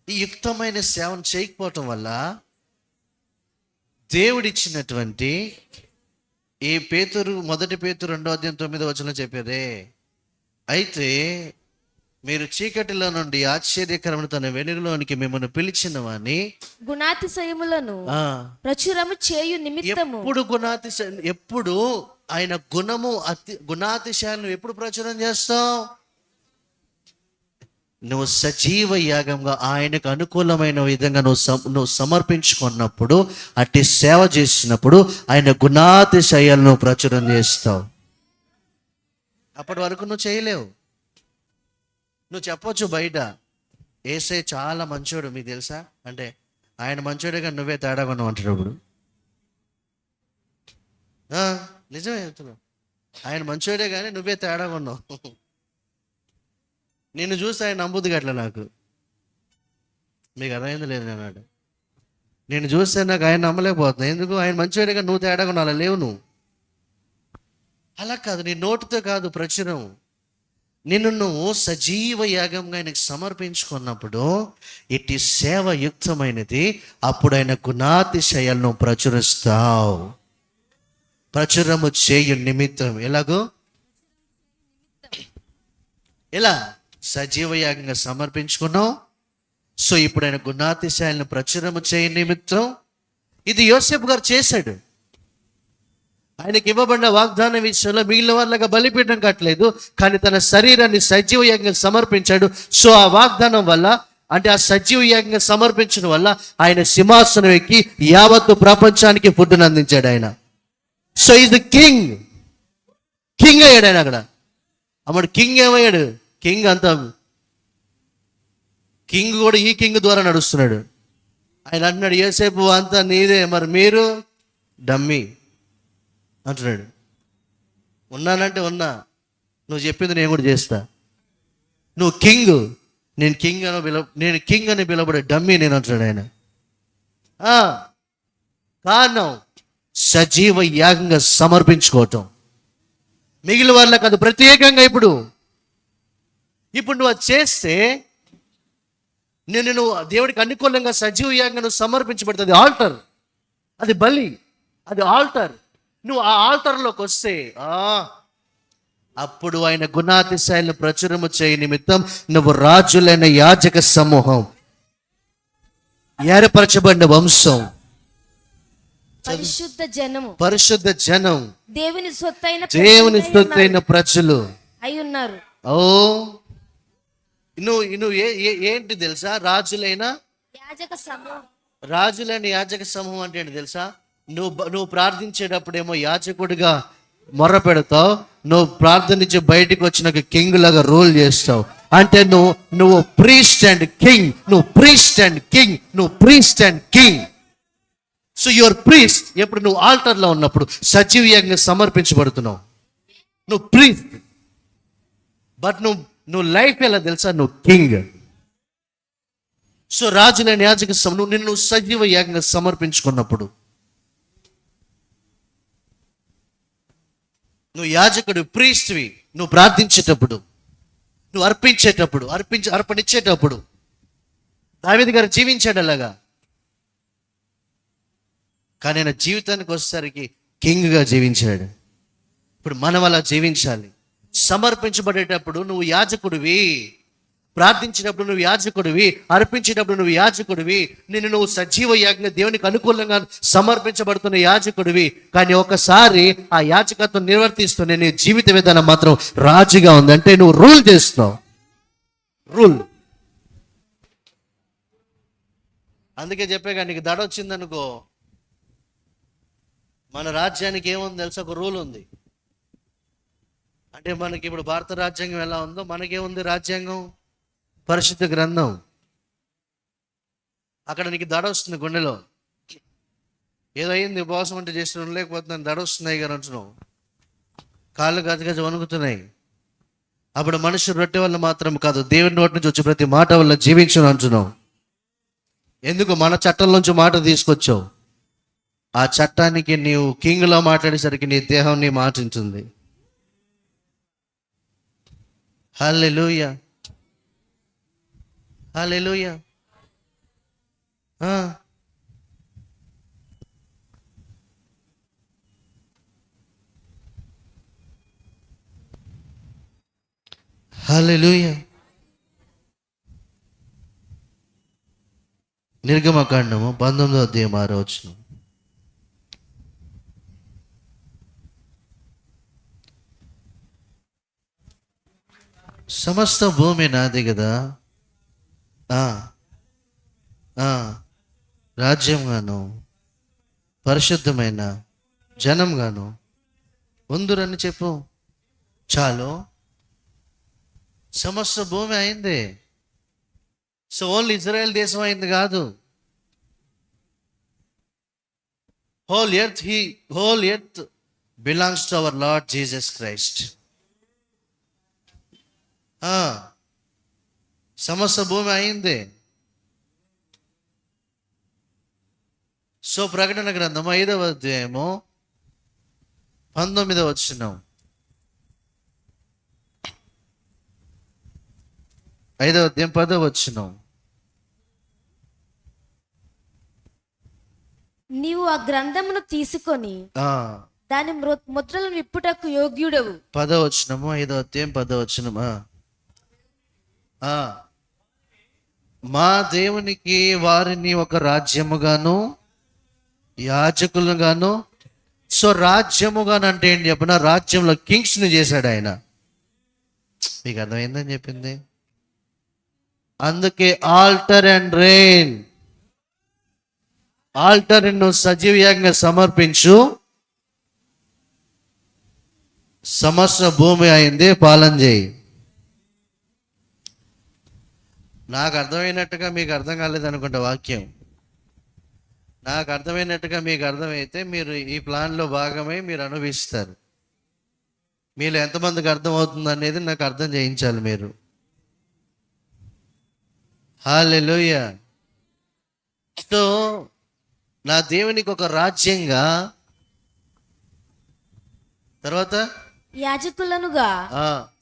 ఈ యుక్తమైన సేవను చేయకపోవటం వల్ల దేవుడిచ్చినటువంటి ఈ పేతురు 1 పేతురు 2వ అధ్యాయం 9వ వచనంలో చెప్పారే, అయితే మీరు చీకటిలో నుండి ఆశ్చర్యకరమైన తన వెలుగులోనికి మిమ్మల్ని పిలిచిన వాని గుణాతిశయములను ప్రచురము చేయు నిమిత్తము. ఎప్పుడు ఆయన గుణాతిశయాలను ఎప్పుడు ప్రచురం చేస్తావు? నువ్వు సజీవ యాగంగా ఆయనకు అనుకూలమైన విధంగా నువ్వు సమర్పించుకున్నప్పుడు, అట్టి సేవ చేసినప్పుడు ఆయన గుణాతిశయాలను ప్రచురం చేస్తావు. అప్పటి వరకు నువ్వు చేయలేవు. నువ్వు చెప్పొచ్చు బయట, యేసయ్య చాలా మంచోడు మీకు తెలుసా అంటే, ఆయన మంచోడే కానీ నువ్వే తేడా కొన్నావు అంటాడు. ఇప్పుడు నిజమే చెప్తున్నావు, ఆయన మంచోడే కానీ నువ్వే తేడా కొన్నావు. నిన్ను చూస్తే ఆయన నమ్ముద్ది గట్ల. నాకు మీకు అర్థమైంది లేదు అన్నాడు. నేను చూస్తే నాకు ఆయన నమ్మలేకపోతున్నా. ఎందుకు? ఆయన మంచోడే కానీ నువ్వు తేడా కొన్నా లేవు నువ్వు. అలా కాదు, నీ నోటితో కాదు ప్రచురం. నిన్ను నువ్వు సజీవ యాగంగా ఆయనకు సమర్పించుకున్నప్పుడు ఇటు సేవ యుక్తమైనది. అప్పుడు ఆయన గుణాతిశయాలను ప్రచురిస్తావు. ప్రచురము చేయు నిమిత్తం. ఎలాగో? ఎలా? సజీవ యాగంగా సమర్పించుకున్నావు. సో ఇప్పుడు ఆయన గుణాతిశయాలను ప్రచురము చేయ నిమిత్తం. ఇది యోసేపు గారు చేశాడు. ఆయనకి ఇవ్వబడిన వాగ్దాన విషయంలో మిగిలిన వాళ్ళగా బలిపీఠం కట్టలేదు, కానీ తన శరీరాన్ని సజీవ యాగంగా సమర్పించాడు. సో ఆ వాగ్దానం వల్ల, అంటే ఆ సజీవ యాగంగా సమర్పించడం వల్ల ఆయన సింహాసనం ఎక్కి యావత్తు ప్రపంచానికి ఫుడ్ను అందించాడు ఆయన. So is the king. King అయ్యాడు ఆయన అక్కడ. అప్పుడు కింగ్ ఏమయ్యాడు? కింగ్ అంతా, కింగ్ కూడా ఈ కింగ్ ద్వారా నడుస్తున్నాడు. ఆయన అంటున్నాడు, యోసేపు అంతా నీదే, మరి మీరు డమ్మీ అంటున్నాడు. ఉన్నానంటే ఉన్నా, నువ్వు చెప్పింది నేను కూడా చేస్తా. నువ్వు కింగ్, నేను కింగ్ అని పిలవబడే డమ్మీ నేను అంటున్నాడు ఆయన. కారణం సజీవ యాగంగా సమర్పించుకోవటం. మిగిలిన వాళ్ళకి అది ప్రత్యేకంగా. ఇప్పుడు నువ్వు అది చేస్తే నువ్వు దేవుడికి అనుకూలంగా సజీవ యాగంగా నువ్వు సమర్పించబడుతుంది. ఆల్టర్, అది బలి, అది ఆల్టర్. నువ్వు ఆ ఆల్టర్లోకి వస్తే అప్పుడు ఆయన గుణాతిశయాలను ప్రచురము చేయ నిమిత్తం నువ్వు రాజులైన యాజక సమూహం, ఏర్పరచబడిన వంశం, పరిశుద్ధ జనం, దేవుని సొత్తైన ప్రజలు అయి ఉన్నారు. నువ్వు ఏంటి తెలుసా? రాజులైన యాజక సమూహం అంటే ఏంటి తెలుసా? నువ్వు ప్రార్థించేటప్పుడేమో యాజకుడిగా మొర్ర పెడతావు. నువ్వు ప్రార్థన నుంచి బయటకు వచ్చినాక కింగ్ లాగా రూల్ చేస్తావు. అంటే నువ్వు ప్రీస్ట్ అండ్ కింగ్, నువ్వు priest and king. So your priest ఎప్పుడు నువ్వు ఆల్టర్లో ఉన్నప్పుడు సజీవంగా సమర్పించబడుతున్నావు. నువ్వు ప్రీస్ట్, బట్ నువ్వు లైఫ్ ఎలా తెలుసా? నువ్వు కింగ్. సో రాజులైన యాజక సమూహం నిన్ను సజీవ యాగంగా సమర్పించుకున్నప్పుడు, నువ్వు యాజకుడు, ప్రీస్ట్వి. నువ్వు ప్రార్థించేటప్పుడు, నువ్వు అర్పణించేటప్పుడు దావీదు గారు జీవించాడు అలాగా. కానీ ఆయన జీవితానికి వచ్చేసరికి కింగ్గా జీవించాడు. ఇప్పుడు మనం అలా జీవించాలి. సమర్పించబడేటప్పుడు నువ్వు యాజకుడివి, ప్రార్థించినప్పుడు నువ్వు యాజకుడివి, అర్పించేటప్పుడు నువ్వు యాజకుడివి, నువ్వు సజీవ యాజ్ఞ దేవునికి అనుకూలంగా సమర్పించబడుతున్న యాజకుడివి. కానీ ఒకసారి ఆ యాజకత్వం నిర్వర్తిస్తూనే నీ జీవిత విధానం మాత్రం రాజుగా ఉంది. అంటే నువ్వు రూల్ చేస్తున్నావు, రూల్. అందుకే చెప్పాగా, నీకు దడ వచ్చిందనుకో, మన రాజ్యానికి ఏముంది తెలుసా? ఒక రూల్ ఉంది. అంటే మనకి ఇప్పుడు భారత రాజ్యాంగం ఎలా ఉందో మనకేముంది? రాజ్యాంగం, పరిశుద్ధ గ్రంథం. అక్కడ నీకు దడ వస్తుంది గుండెలో, ఏదో అయింది, ఉపవాసం అంటే చేసి ఉండలేకపోతున్నాను, దడ వస్తున్నాయి గారు అంటున్నావు, కాళ్ళు గజగజ వణుకుతున్నాయి. అప్పుడు మనుషులు రొట్టె వల్ల మాత్రం కాదు, దేవుని నోటి నుంచి వచ్చి ప్రతి మాట వల్ల జీవించను అంటున్నావు. ఎందుకు? మన చట్టం నుంచి మాట తీసుకొచ్చావు. ఆ చట్టానికి నీవు కింగ్లో మాట్లాడేసరికి నీ దేహం నీ మాట వింటుంది. హల్లెలూయా, హల్లెలూయా. హల్లెలూయా. నిర్గమకాండము 19వ అధ్యాయం 6వ వచనం. సమస్త భూమి నాది కదా, రాజ్యంగాను పరిశుద్ధమైన జనంగాను ఉందురని చెప్పు. చాలు, సమస్త భూమి అయింది. సో ఓన్లీ ఇజ్రాయెల్ దేశం అయింది కాదు, whole earth belongs to our Lord Jesus Christ. సమస్త భూమి అయింది. సో ప్రకటన గ్రంథము 5వ అధ్యాయము 19వ వచనం. 5వ అధ్యాయం 10వ వచనం. నీవు ఆ గ్రంథమును తీసుకొని దాని ముద్రలను విప్పుటకు యోగ్యుడవు. 10వ వచనము, 5వ అధ్యాయం 10వ వచనము. మా దేవునికి వారిని ఒక రాజ్యముగాను యాజకులుగాను. సో రాజ్యముగాను అంటే ఏంటి చెప్పిన? రాజ్యంలో కింగ్స్ని చేశాడు ఆయన. మీకు అర్థమైందని చెప్పింది. అందుకే ఆల్టర్ అండ్ రెయిన్. ఆల్టర్ నువ్వు సజీవంగా సమర్పించు, సమస్త భూమి అయింది, పాలన చేయి. నాకు అర్థమైనట్టుగా మీకు అర్థం కాలేదనుకుంటా వాక్యం. నాకు అర్థమైనట్టుగా మీకు అర్థమైతే మీరు ఈ ప్లాన్లో భాగమై మీరు అనుభవిస్తారు. మీలో ఎంతమందికి అర్థమవుతుంది అనేది నాకు అర్థం చేయించాలి మీరు. హల్లెలూయా. సో నా దేవునికి ఒక రాజ్యంగా, తర్వాత యాజకులనుగా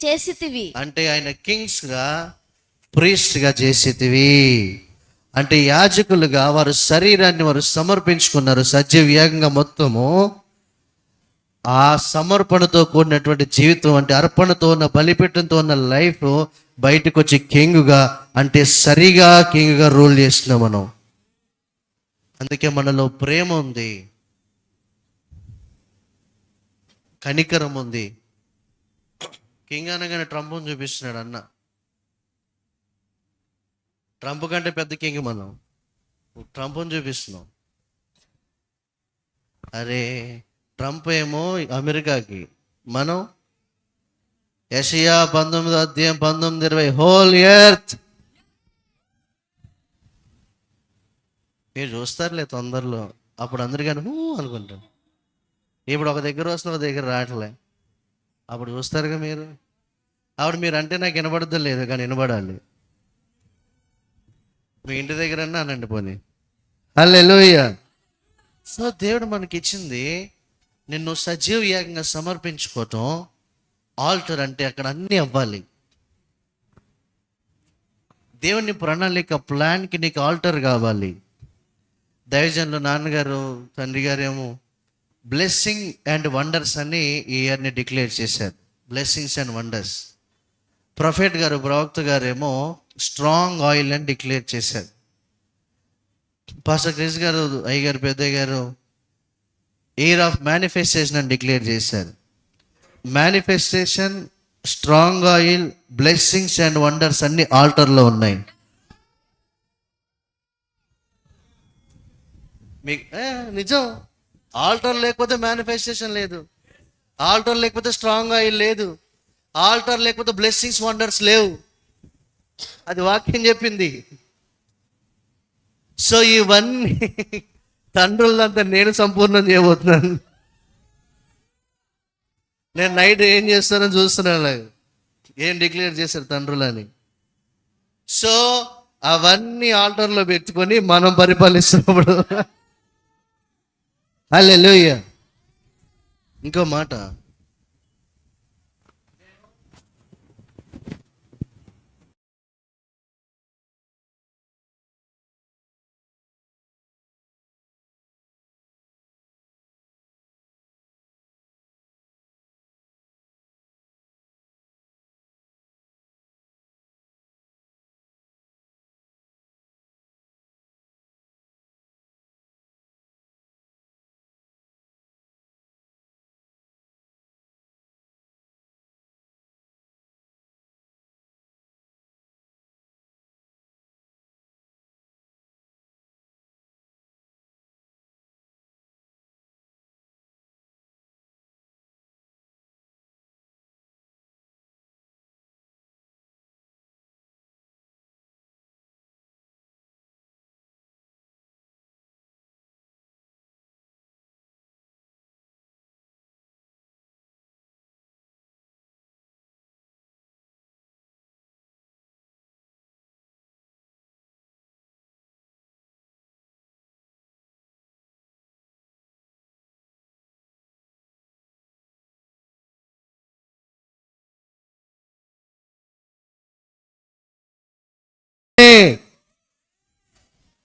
చేసితివి. అంటే ఆయన కింగ్స్ గా, ప్రీస్ట్ గా చేసేటివి. అంటే యాజకులుగా వారు శరీరాన్ని వారు సమర్పించుకున్నారు సజీవంగా. మొత్తము ఆ సమర్పణతో కూడినటువంటి జీవితం, అంటే అర్పణతో ఉన్న, బలిపీఠంతో ఉన్న లైఫ్ బయటకు వచ్చి కింగుగా, అంటే సరిగా కింగుగా రూల్ చేస్తున్నాం మనం. అందుకే మనలో ప్రేమ ఉంది, కనికరం ఉంది. కింగ్ అనగానే ట్రంప్ను చూపిస్తున్నాడు అన్న. ట్రంప్ కంటే పెద్ద కింగ్ మనం, ట్రంప్ను చూపిస్తున్నాం. అరే ట్రంప్ ఏమో అమెరికాకి, మనం యెషయా 19వ అధ్యాయం 19-20 హోల్ ఎర్త్. మీరు చూస్తారులే తొందరలో, అప్పుడు అందరికీ అనుకుంటాను. ఇప్పుడు ఒక దగ్గర వస్తున్న ఒక దగ్గర రావట్లే, అప్పుడు చూస్తారుగా మీరు. అప్పుడు మీరు అంటే నాకు వినబడద్దు లేదు, కానీ వినబడాలి. మీ ఇంటి దగ్గర అనండి పోనీ. హల్లెలూయా. సో దేవుడు మనకి ఇచ్చింది నిన్ను సజీవ యాగంగా సమర్పించుకోవటం. ఆల్టర్ అంటే అక్కడ అన్నీ అవ్వాలి. దేవుని ప్రణాళిక, ప్లాన్కి నీకు ఆల్టర్ కావాలి. దైవజనులు నాన్నగారు, తండ్రి గారు ఏమో బ్లెస్సింగ్ అండ్ వండర్స్ అని ఈ ఇయర్ని డిక్లేర్ చేశారు. Blessings and wonders. ప్రొఫెట్ గారు, ప్రవక్త గారేమో స్ట్రాంగ్ ఆయిల్ అని డిక్లేర్ చేశారు. పాస్టర్ క్రిస్ గారు, అయ్యగారు, పెద్దయ్య గారు ఎయిర్ ఆఫ్ మేనిఫెస్టేషన్ అని డిక్లేర్ చేశారు. Manifestation, strong oil, blessings and wonders అన్ని ఆల్టర్లో ఉన్నాయి. మీకు నిజం, ఆల్టర్ లేకపోతే మేనిఫెస్టేషన్ లేదు, ఆల్టర్ లేకపోతే స్ట్రాంగ్ ఆయిల్ లేదు, ఆల్టర్ లేకపోతే బ్లెస్సింగ్స్, వండర్స్ లేవు. అది వాక్యం చెప్పింది. సో ఇవన్నీ తండ్రులంతా నేను సంపూర్ణం చేయబోతున్నాను. నేను నైట్ ఏం చేస్తానని చూస్తున్నాను, ఏం డిక్లేర్ చేశారు తండ్రులని. సో అవన్నీ ఆల్టర్లో పెట్టుకొని మనం పరిపాలిస్తున్నప్పుడు హల్లెలూయా. ఇంకో మాట,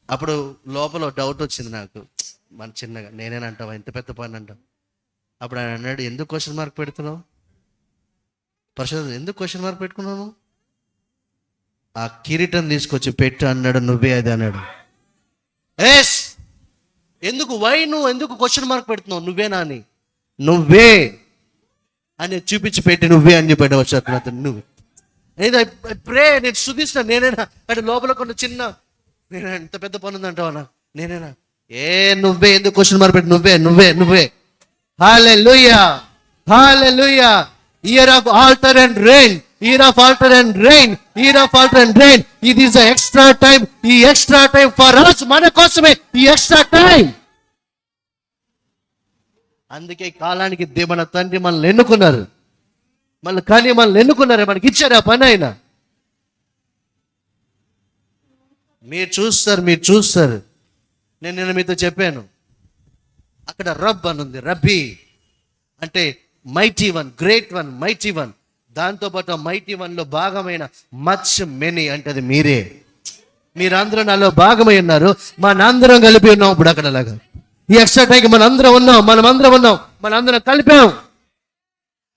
అప్పుడు లోపల డౌట్ వచ్చింది నాకు, మన చిన్నగా, నేనేనంటావా ఇంత పెద్ద పని అంటాం. అప్పుడు ఆయన అన్నాడు, ఎందుకు క్వశ్చన్ మార్క్ పెడుతున్నావు? పరిశోధన ఎందుకు క్వశ్చన్ మార్క్ పెట్టుకున్నాను? ఆ కిరీటం తీసుకొచ్చి పెట్టు అన్నాడు, నువ్వే అది అన్నాడు. ఎస్, ఎందుకు నువ్వు ఎందుకు క్వశ్చన్ మార్క్ పెడుతున్నావు? నువ్వేనా అని, నువ్వే అని చూపించి పెట్టి నువ్వే అని చెప్పాడు. వచ్చి నువ్వు ప్రే, నేను శుద్ధిస్తాను, నేనేనా అంటే లోపల కొన్ని చిన్న, నేనే ఇంత పెద్ద పని ఉందంటావా, నేనేనా? నువ్వే ఎందుకు క్వశ్చన్ మార్క్ పెట్టి, నువ్వే నువ్వే నువ్వే. Hallelujah, hallelujah. Year of altar and rain, year of altar and rain, year of altar and rain. ఇది ఇస్ ఎక్స్ట్రా టైం. ఈ ఎక్స్ట్రా టైం ఫర్ us, మన కోసమే ఈ ఎక్స్ట్రా టైం. అందుకే కాలానికి మన తండ్రి మనల్ని ఎన్నుకున్నారు, మనల్ని ఎన్నుకున్నారు, మనకి ఇచ్చారు ఆ పని. అయినా మీరు చూస్తారు. నేను మీతో చెప్పాను, అక్కడ రబ్ అని ఉంది, రబ్బీ అంటే mighty one, great one, mighty one. దాంతోపాటు మైటీ వన్లో భాగమైన మచ్ మెనీ అంటే అది మీరే. మీరందరూ నాలో భాగమై ఉన్నారు, మనందరం కలిపి ఉన్నాం. ఇప్పుడు అక్కడ లాగా ఈ ఎక్స్ట్రా టైంకి మనందరం ఉన్నాం, మనందరం కలిపాం.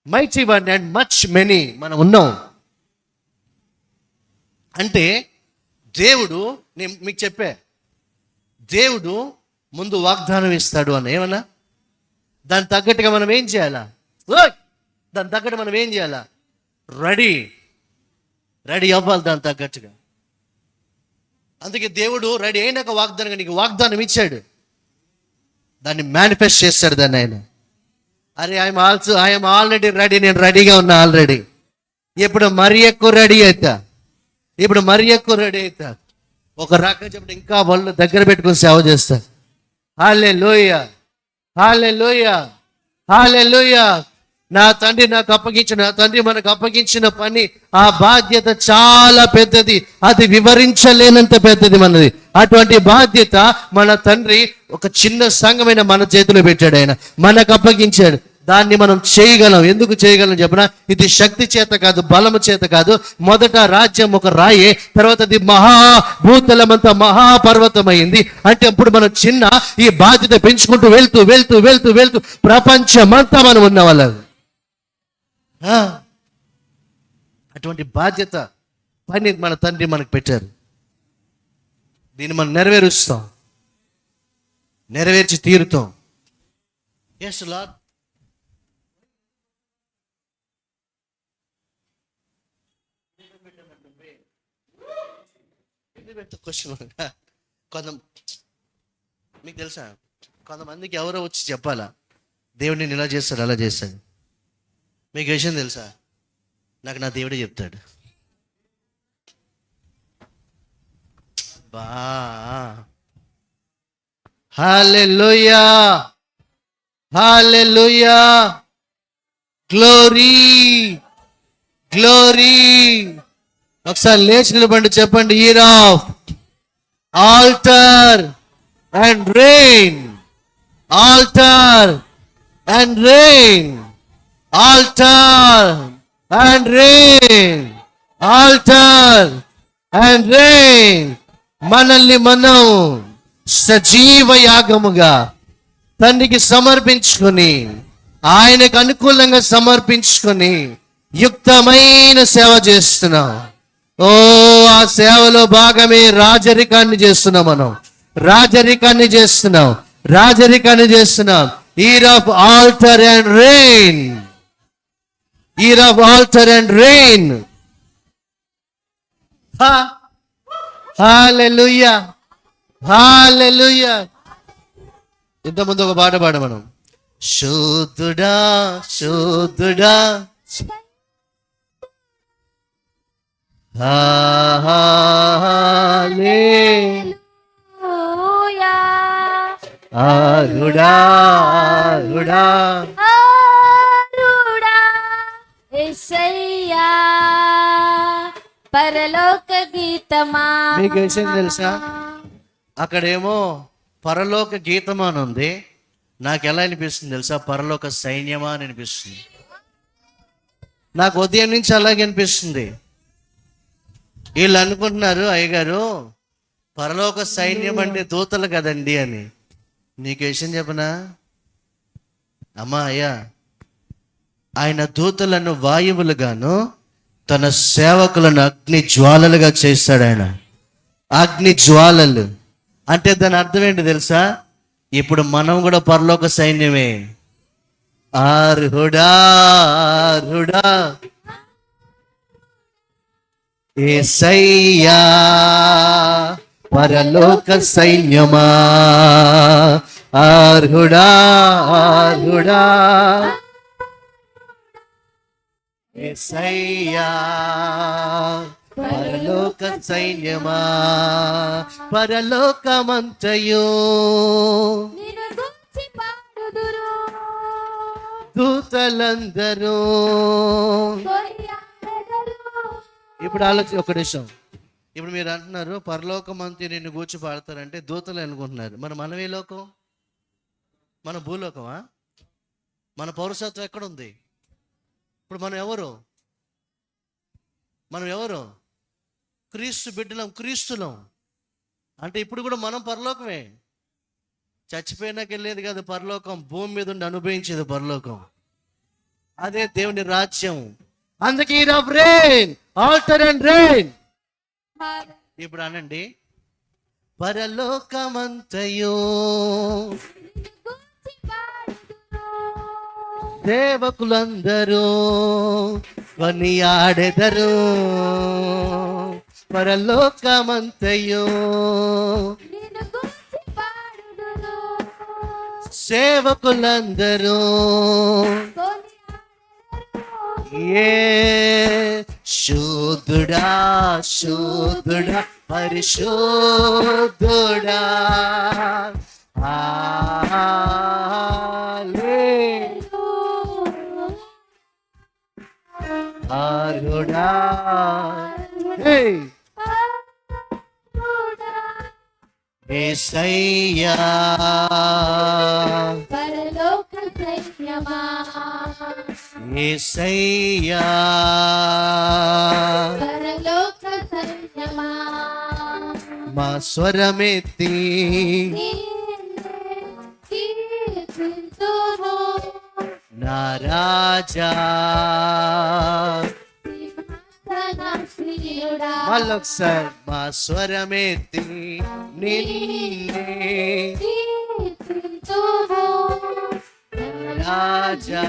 Mighty one and much many మనం ఉన్నాం. అంటే దేవుడు, నేను మీకు చెప్పా, దేవుడు ముందు వాగ్దానం ఇస్తాడు అని. ఏమన్నా దాని తగ్గట్టుగా మనం ఏం చేయాలా? దాని తగ్గట్టు మనం ఏం చేయాలా? రెడీ అవ్వాలి దాని తగ్గట్టుగా. అందుకే దేవుడు రెడీ అయినాక నీకు వాగ్దానం ఇచ్చాడు, దాన్ని మేనిఫెస్ట్ చేస్తాడు దాన్ని ఆయన. అరే ఐఎమ్ ఆల్రెడీ రెడీ, నేను రెడీగా ఉన్నా ఆల్రెడీ. ఇప్పుడు మరీ ఎక్కువ రెడీ అవుతా, ఒక రకంగా చెప్పండి, ఇంకా వాళ్ళు దగ్గర పెట్టుకుని సేవ చేస్తా. హల్లెలూయా, హల్లెలూయా, హల్లెలూయా. నా తండ్రి మనకు అప్పగించిన పని, ఆ బాధ్యత చాలా పెద్దది, అది వివరించలేనంత పెద్దది మనది. అటువంటి బాధ్యత మన తండ్రి ఒక చిన్న సంఘమైన మన చేతిలో పెట్టాడు. ఆయన మనకు అప్పగించాడు, దాన్ని మనం చేయగలం. ఎందుకు చేయగలం చెప్పనా? ఇది శక్తి చేత కాదు, బలము చేత కాదు. మొదట రాజ్యం ఒక రాయే, తర్వాత అది మహాభూతలమంతా మహాపర్వతమైంది. అంటే అప్పుడు మనం చిన్న ఈ బాధ్యత పెంచుకుంటూ వెళ్తూ వెళ్తూ వెళ్తూ వెళ్తూ ప్రపంచమంతా మనం ఉన్న వాళ్ళం. అటువంటి బాధ్యత పని మన తండ్రి మనకు పెట్టారు. దీన్ని మనం నెరవేరుస్తాం, నెరవేర్చి తీరుతాం. Yes lord. క్వశ్చన్ మీకు తెలుసా, కొంతమందికి ఎవరో వచ్చి చెప్పాలా దేవుడు నేను ఇలా చేస్తాడు అలా చేస్తాడు. మీకు విషయం తెలుసా, నాకు నా దేవుడే చెప్తాడు. బా హల్లెలూయా, హల్లెలూయా, గ్లోరీ, గ్లోరీ. ఒకసారి లేచి నిలబడి చెప్పండి, year of altar and rain, altar and rain, altar and rain, altar and rain. మనల్ని మనం సజీవ యాగముగా తండ్రికి సమర్పించుకొని, ఆయనకు అనుకూలంగా సమర్పించుకొని యుక్తమైన సేవ చేస్తున్నాం. ఓ ఆ సేవలో భాగమే రాజరికాన్ని చేస్తున్నాం. మనం రాజరికాన్ని చేస్తున్నాం, రాజరికాన్ని చేస్తున్నాం. Year of altar and rain, year of altar and rain. Hallelujah, hallelujah. ఇంతకుముందు ఒక పాట పాడ మనం, శుద్ధుడా శుద్ధుడా హల్లెలూయా, ఆరుడా ఆరుడా ఆరుడా యేసయ్యా, పరలోక గీతమా. మీకు విషయం తెలుసా, అక్కడేమో పరలోక గీతమా అని ఉంది. నాకు ఎలా అనిపిస్తుంది తెలుసా, పరలోక సైన్యమా అని అనిపిస్తుంది. నాకు ఉదయం నుంచి అలాగే అనిపిస్తుంది. వీళ్ళు అనుకుంటున్నారు, అయ్యగారు పరలోక సైన్యం అంటే దూతలు కదండి అని. నీకు విషయం చెప్పనా అమ్మా, అయ్యా, ఆయన దూతలను వాయువులుగాను తన సేవకులను అగ్ని జ్వాలలుగా చేస్తాడు. ఆయన అగ్ని జ్వాలలు అంటే దాని అర్థం ఏంటి తెలుసా, ఇప్పుడు మనం కూడా పరలోక సైన్యమే. ఆరుడా ఆరుడా యేసయ్యా, పరలోక సైన్యమా. ఆరుడా ఆరుడా యేసయ్యా, పరలోక సైన్యమా. పరలోకమంతయు నిన్ను గూర్చి పాడుదురు, దూతలందరూ. కొనియాడెదరు. ఇప్పుడు ఆలోచన ఒక నిమిషం. ఇప్పుడు మీరు అంటున్నారు పరలోకమంతి నిన్ను గూర్చి పాడతారంటే దూతలు అనుకుంటున్నారు. మనం ఏ లోకం? మన భూలోకమా? మన పౌరసత్వం ఎక్కడుంది? ఇప్పుడు మనం ఎవరు? మనం ఎవరు? క్రీస్తు బిడ్డలం, క్రీస్తులం. అంటే ఇప్పుడు కూడా మనం పరలోకమే. చచ్చిపోయినాక వెళ్ళేది కాదు పరలోకం, భూమి మీద ఉండి అనుభవించేది పరలోకం. అదే దేవుని రాజ్యం. అందుకే year of rain, altar and rain. ఇప్పుడు అనండి, పరలోకమంతయు సేవకులందరూ కొనియాడెదరు. పరలోకమంతయు సేవకులందరూ ఏ శుద్ధుడా శుద్ధుడా పరిశుద్ధుడా. ఆరుడా యేసయ్యా, పరలోక సైన్యమా. యేసయ్యా, పరలోక సైన్యమా. మా స్వరమెత్తి కీర్తింతుము, నా రాజా మళ్ళొకసారి మా స్వరమెత్తి నిన్నే కీర్తింతుము. రాజా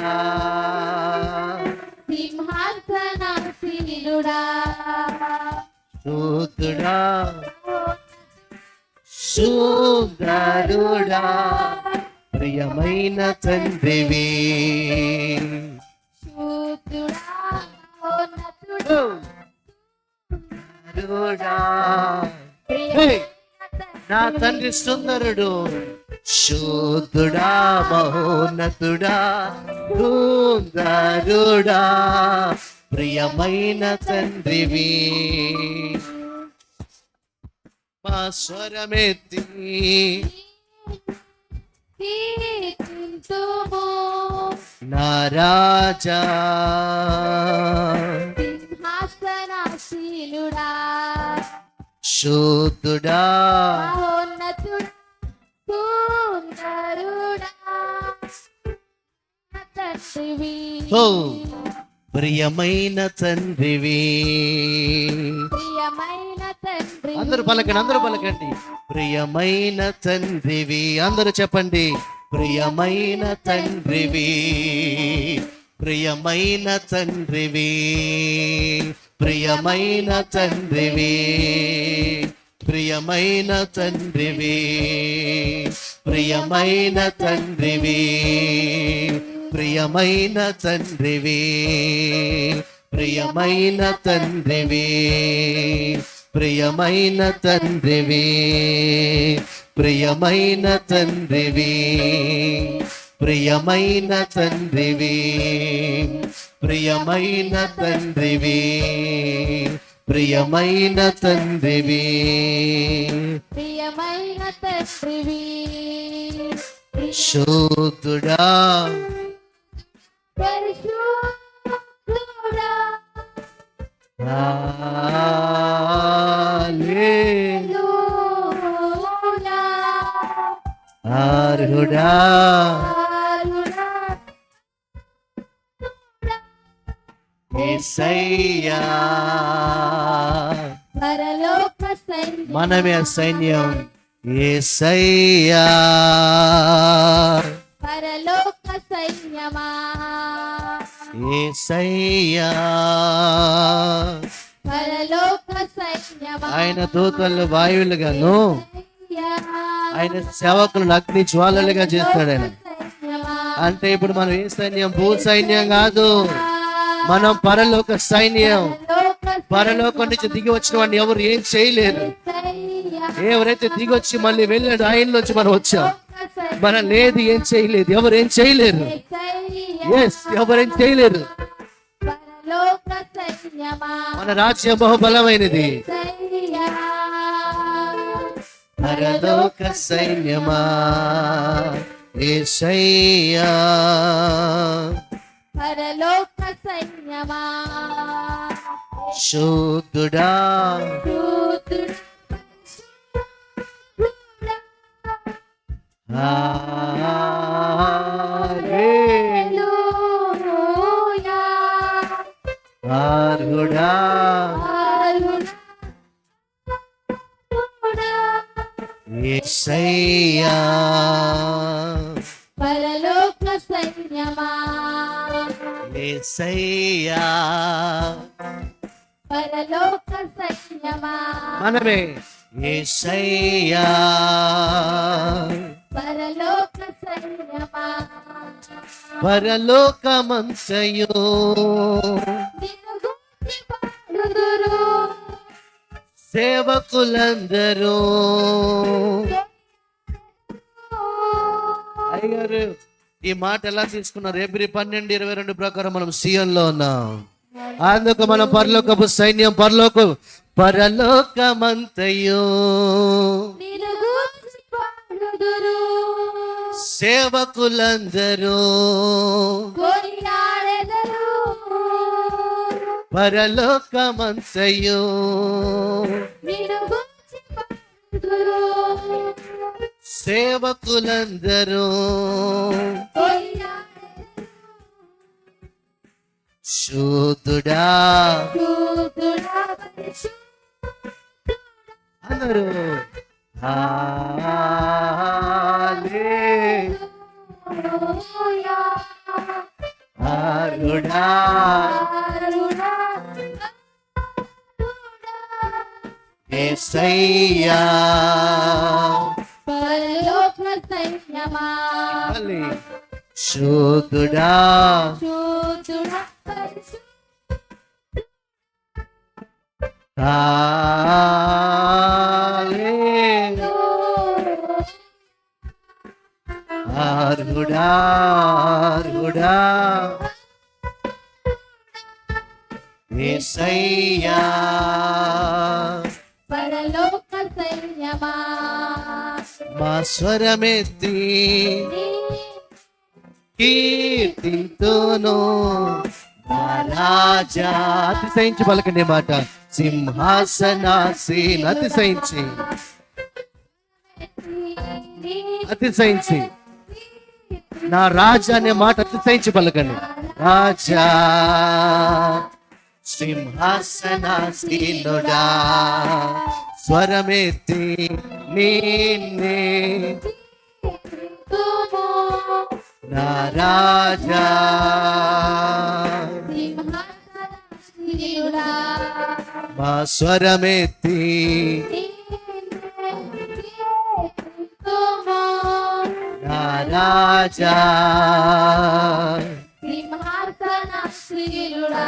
సింహాసనాసీనుడా, శూద్రుడా సుందరుడా ప్రియమైన తండ్రివి శూద్రుడా, మహోన్నతుడా, సుందరుడా. ప్రియమైన హే! నా తండ్రి సుందరుడు, శూద్రుడా మహోన్నతుడా సుందరుడా ప్రియమైన తండ్రివి. మా స్వరమెత్తి కీర్తింతుము. నా రాజా సింహాసనాసీనుడా, శూద్రుడా మహోన్నతుడా, సుందరుడా, తండ్రివి, ఓ ప్రియమైన తండ్రివి. ప్రియమైన తండ్రి, అందరూ పలకండి ప్రియమైన తండ్రివి. అందరూ చెప్పండి ప్రియమైన తండ్రివి, ప్రియమైన తండ్రివి, ప్రియమైన తండ్రివి, ప్రియమైన తండ్రివి, ప్రియమైన తండ్రివి, ప్రియమైన తండ్రివి, ప్రియమైన తండ్రివి, ప్రియమైన తండ్రివి, ప్రియమైన తండ్రివి, ప్రియమైన తండ్రివి, ప్రియమైన తండ్రివి, ప్రియమైన తండ్రివి. ప్రియమైన తండ్రివి, శూద్రుడా పరిశుద్ధుడా, హల్లెలూయా, అర్హుడా అరుణా, యేసయ్యా. పరలోక సైన్యం, మనమే సైన్యం యేసయ్యా. పరలోక సైన్యమా, యేసయ్యా. పరలోక సైన్యమా, ఆయన దూతలు వాయువులుగాను సైన్యమా, ఆయన సేవకులను అగ్ని జ్వాలలుగా చేస్తాడు ఆయన. సైన్యమా, అంటే ఇప్పుడు మనం ఏ సైన్యం? భూ సైన్యం కాదు, మనం పరలోక సైన్యం. పరలోకం నుంచి దిగి వచ్చిన వాడిని ఎవరు ఏం చేయలేరు. ఎవరైతే దిగి వచ్చి మళ్ళీ వెళ్ళాడు ఆయనలోంచి మనం వచ్చాం. మనం లేదు, ఏం చేయలేదు, ఎవరు ఏం చేయలేరు. ఎస్, ఎవరేం చేయలేరు. పరలోక సైన్యమా, మన రాజ్యం బహుబలమైనది. పరలోక సైన్యమా యేసయ్యా. పరలోక సైన్యమా, శూద్రుడా శూద్రుడా, హల్లెలూయా, అర్హుడా అరుణా, యేసయ్యా. పరలోక సైన్యమా, యేసయ్యా. పరలోక సైన్యమా, మనమే యేసయ్యా. పరలోక సైన్యమా, పరలోకమంతయు నిన్ను గూర్చి పాడుదురు, సేవకులందరూ. అయ్యారు ఈ మాట ఎలా తీసుకున్నారు? ఎబ్రి 12:22 ప్రకారం మనం సియోన్లో ఉన్నాం. అందుకు మనం పరలోకపు సైన్యం, పరలోకమంతయు నిన్ను గూర్చి పాడుదురు, సేవకులందరూ కొనియాడెదరు, పరలోకమంతయు నిన్ను గూర్చి పాడుదురు, సేవకులందరూ. కొనియాడెదరు, శూద్రుడా శూద్రుడా, పరిశుద్ధుడా, అందరూ హల్లెలూయా అరుడా యేసయ్యా పరలోక సైన్యమా మళ్ళీ శుద్ధుడా శుద్ధుడా పరిశుద్ధుడా అరుడా అరుడా యేసయ్యా పరలోక సైన్యమా మా స్వరమెత్తి కీర్తింతును మా రాజా. అతిశయించి పలకండి మాట. సింహాసనాసీన అతిశయించి అతిశయించి నా రాజా అనే మాట అతిశయించి పలకండి. రాజా సింహాసనాసీనుడా స్వరమెత్తి నిన్నే నా రాజా సింహాసనాసీనుడా మా స్వరమెత్తి నా రాజా సింహాసనాసీనుడా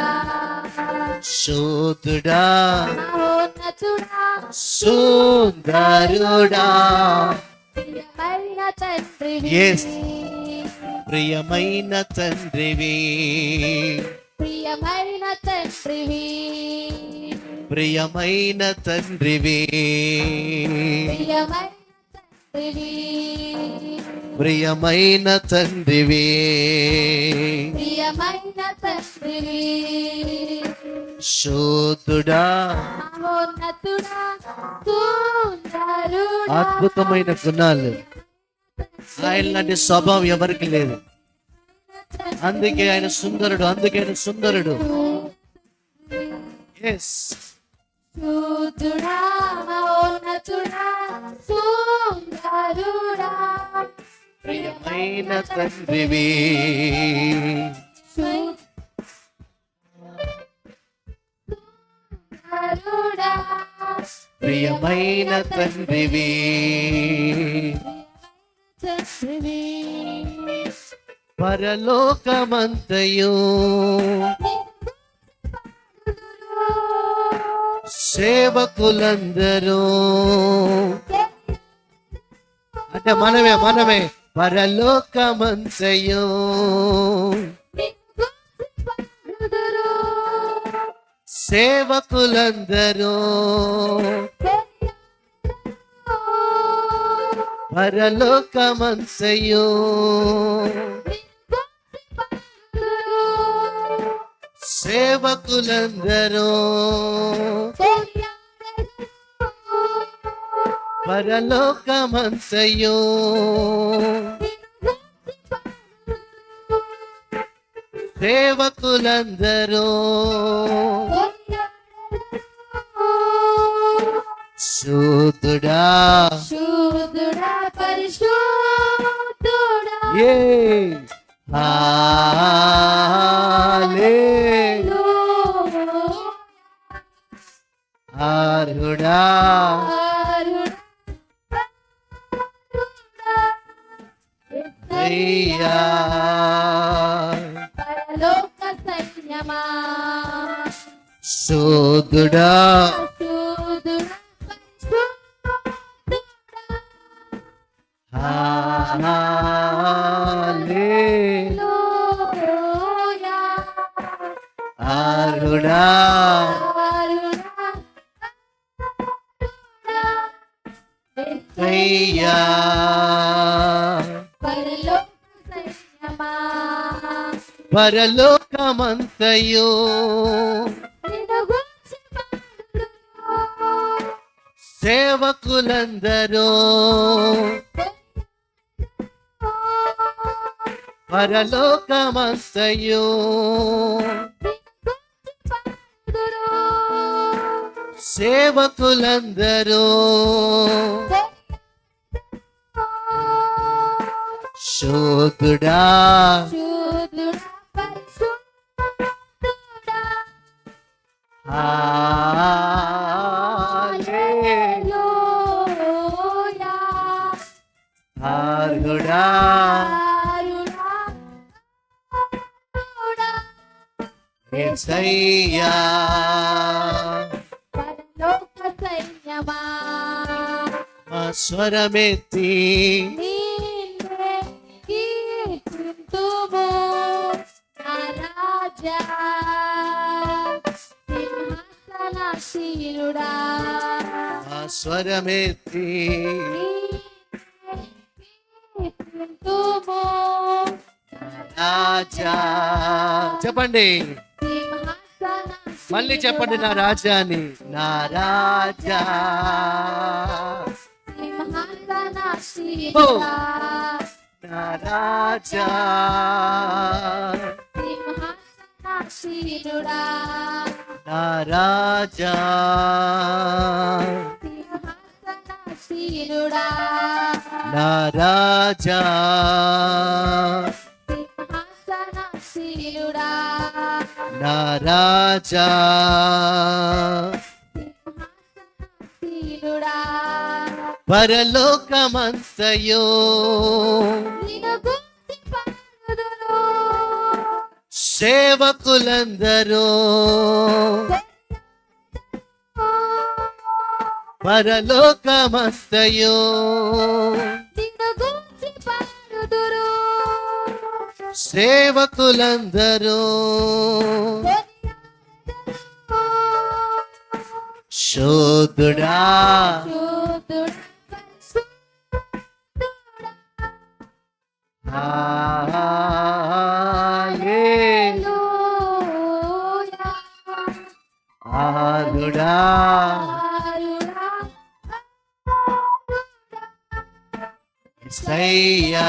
శుద్ధుడా మహోన్నతుడా సుందరుడా ప్రియమైన తండ్రివి Yes. ప్రియమైన తండ్రివి ప్రియమైన తండ్రివి ప్రియమైన తండ్రివి ప్రియమైన తండ్రివి ప్రియమైన తండ్రివి ప్రియమైన తండ్రివి శుద్ధుడా మహోన్నతుడా సుందరుడా అద్భుతమైన గుణాలు. ఆయన లాంటి స్వభావం ఎవరికి లేదు. అందుకే ఆయన సుందరుడు. అందుకే ఆయన సుందరుడు. ఎస్ సుందరుడా మహోన్నతుడా సుందరుడా ప్రియమైన తండ్రివి సుందరుడా ప్రియమైన తండ్రివి తండ్రివి పరలోకమంతయు సేవకులందరూ అంటే మనమే పరలోకమంతయు సేవకులందరూ పరలోకమంతయు సేవకులందరూ పరలోకమంతయు సేవకులందరూ శుద్ధుడా శుద్ధుడా పరిశుద్ధుడా ఏ అరుడా అయ్యా పరలోక సైన్యమా శుద్ధుడా శుద్ధుడా పరిశుద్ధుడా హల్లెలూయా అరుడా అయ్యా పరలోకమంతయు సేవకులందరూ పరలోకమంతయు సేవకులందరూ శోధుడా శుద్ధుడా పరిశుద్ధుడా హల్లెలూయా ఆరుడా కరుణామయుడా యేసయ్యా పరలోక సైన్యమా మా స్వరమెత్తి నిన్నే కీర్తింతుము నా రాజా సింహాసనాసీనుడా మా స్వరమెత్తి కీర్తింతుము రాజా. చెప్పండి మళ్ళీ చెప్పండి, నా రాజా అని. నా రాజా సింహాసనాసీనుడా నా రాజా సింహాసనాసీనుడా నా రాజా సింహాసనాసీనుడా నా రాజా సింహాసనాసీనుడా నా రాజా సింహాసనాసీనుడా పరలోకమంతయో నిన్ను గూర్చి పాడుదును సేవకులందరూ పరలోకమంతయో నిన్ను గూర్చి పాడుదురు సేవకులందరూ శోధుడా శుద్ధుడా పరిశుద్ధుడా హల్లెలూయా ఆరుడా యేసయ్యా.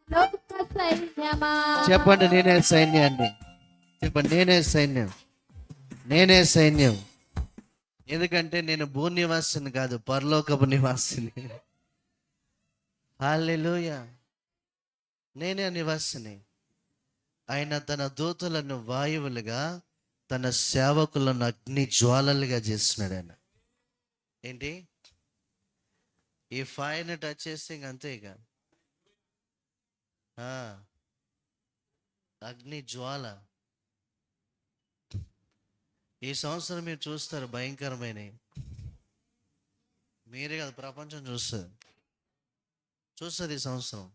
లోక సైన్యమా చెప్పండి, నేనే సైన్యాన్ని. చెప్పండి, నేనే సైన్యం, నేనే సైన్యం. ఎందుకంటే నేను భూ నివాసిని కాదు, పరలోకపు నివాసిని. హల్లెలూయా. నేనే నివాసిని. ఆయన తన దూతలను వాయువులుగా, తన సేవకులను అగ్ని జ్వాలలుగా చేస్తున్నాడు ఆయన. ఏంటి, ఈ ఫైర్ని టచ్ చేస్తే ఇంక అంతే ఇక. అగ్ని జ్వాల. ఈ సంవత్సరం మీరు చూస్తారు భయంకరమైనవి. మీరే కాదు, ప్రపంచం చూస్తుంది ఈ సంవత్సరం.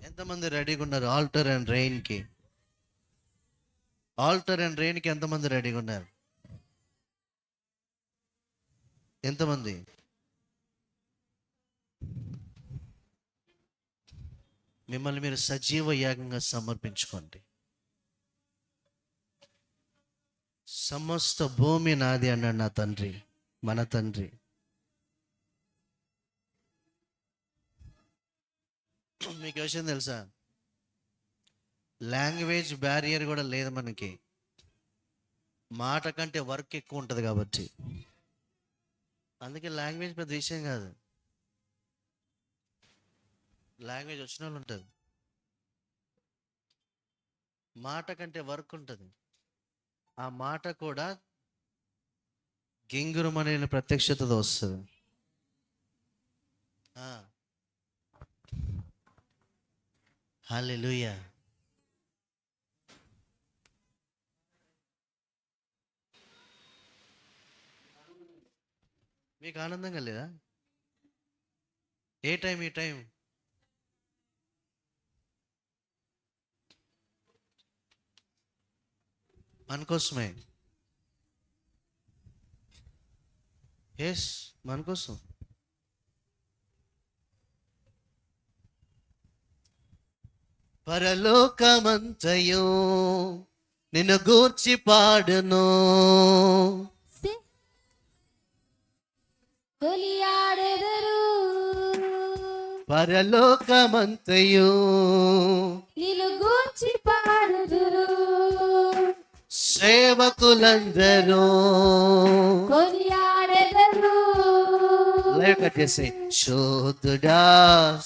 ఎంతమంది రెడీగా ఉన్నారు ఆల్టర్ అండ్ రెయిన్కి? ఆల్టర్ అండ్ రెయిన్కి ఎంతమంది రెడీగా ఉన్నారు? ఎంతమంది? మిమ్మల్ని మీరు సజీవ యాగంగా సమర్పించుకోండి. సమస్త భూమి నాది అన్నాడు నా తండ్రి, మన తండ్రి. మీకు విషయం తెలుసా, లాంగ్వేజ్ బ్యారియర్ కూడా లేదు మనకి. మాట కంటే వర్క్ ఎక్కువ ఉంటుంది కాబట్టి. అందుకే లాంగ్వేజ్ పెద్ద విషయం కాదు. లాంగ్వేజ్ వచ్చిన వాళ్ళు ఉంటుంది, మాట కంటే వర్క్ ఉంటుంది. ఆ మాట కూడా గింగురమనే ప్రత్యక్షతతో వస్తుంది. హల్లెలూయా. మీకు ఆనందంగా లేదా? ఏ టైం ఈ టైం? మన కోసమే. ఎస్, మన కోసం. పరలోకమంతయు నిన్ను గూర్చి పాడును, కొలియాడెదరు పరలోకమంతయు నిన్ను గూర్చి పాడుదురు సేవకులందరూ కొనియాడెదరు లైవ్ కట్ చేసి శోధుడా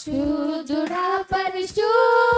శుద్ధుడా పరిశుద్ధుడా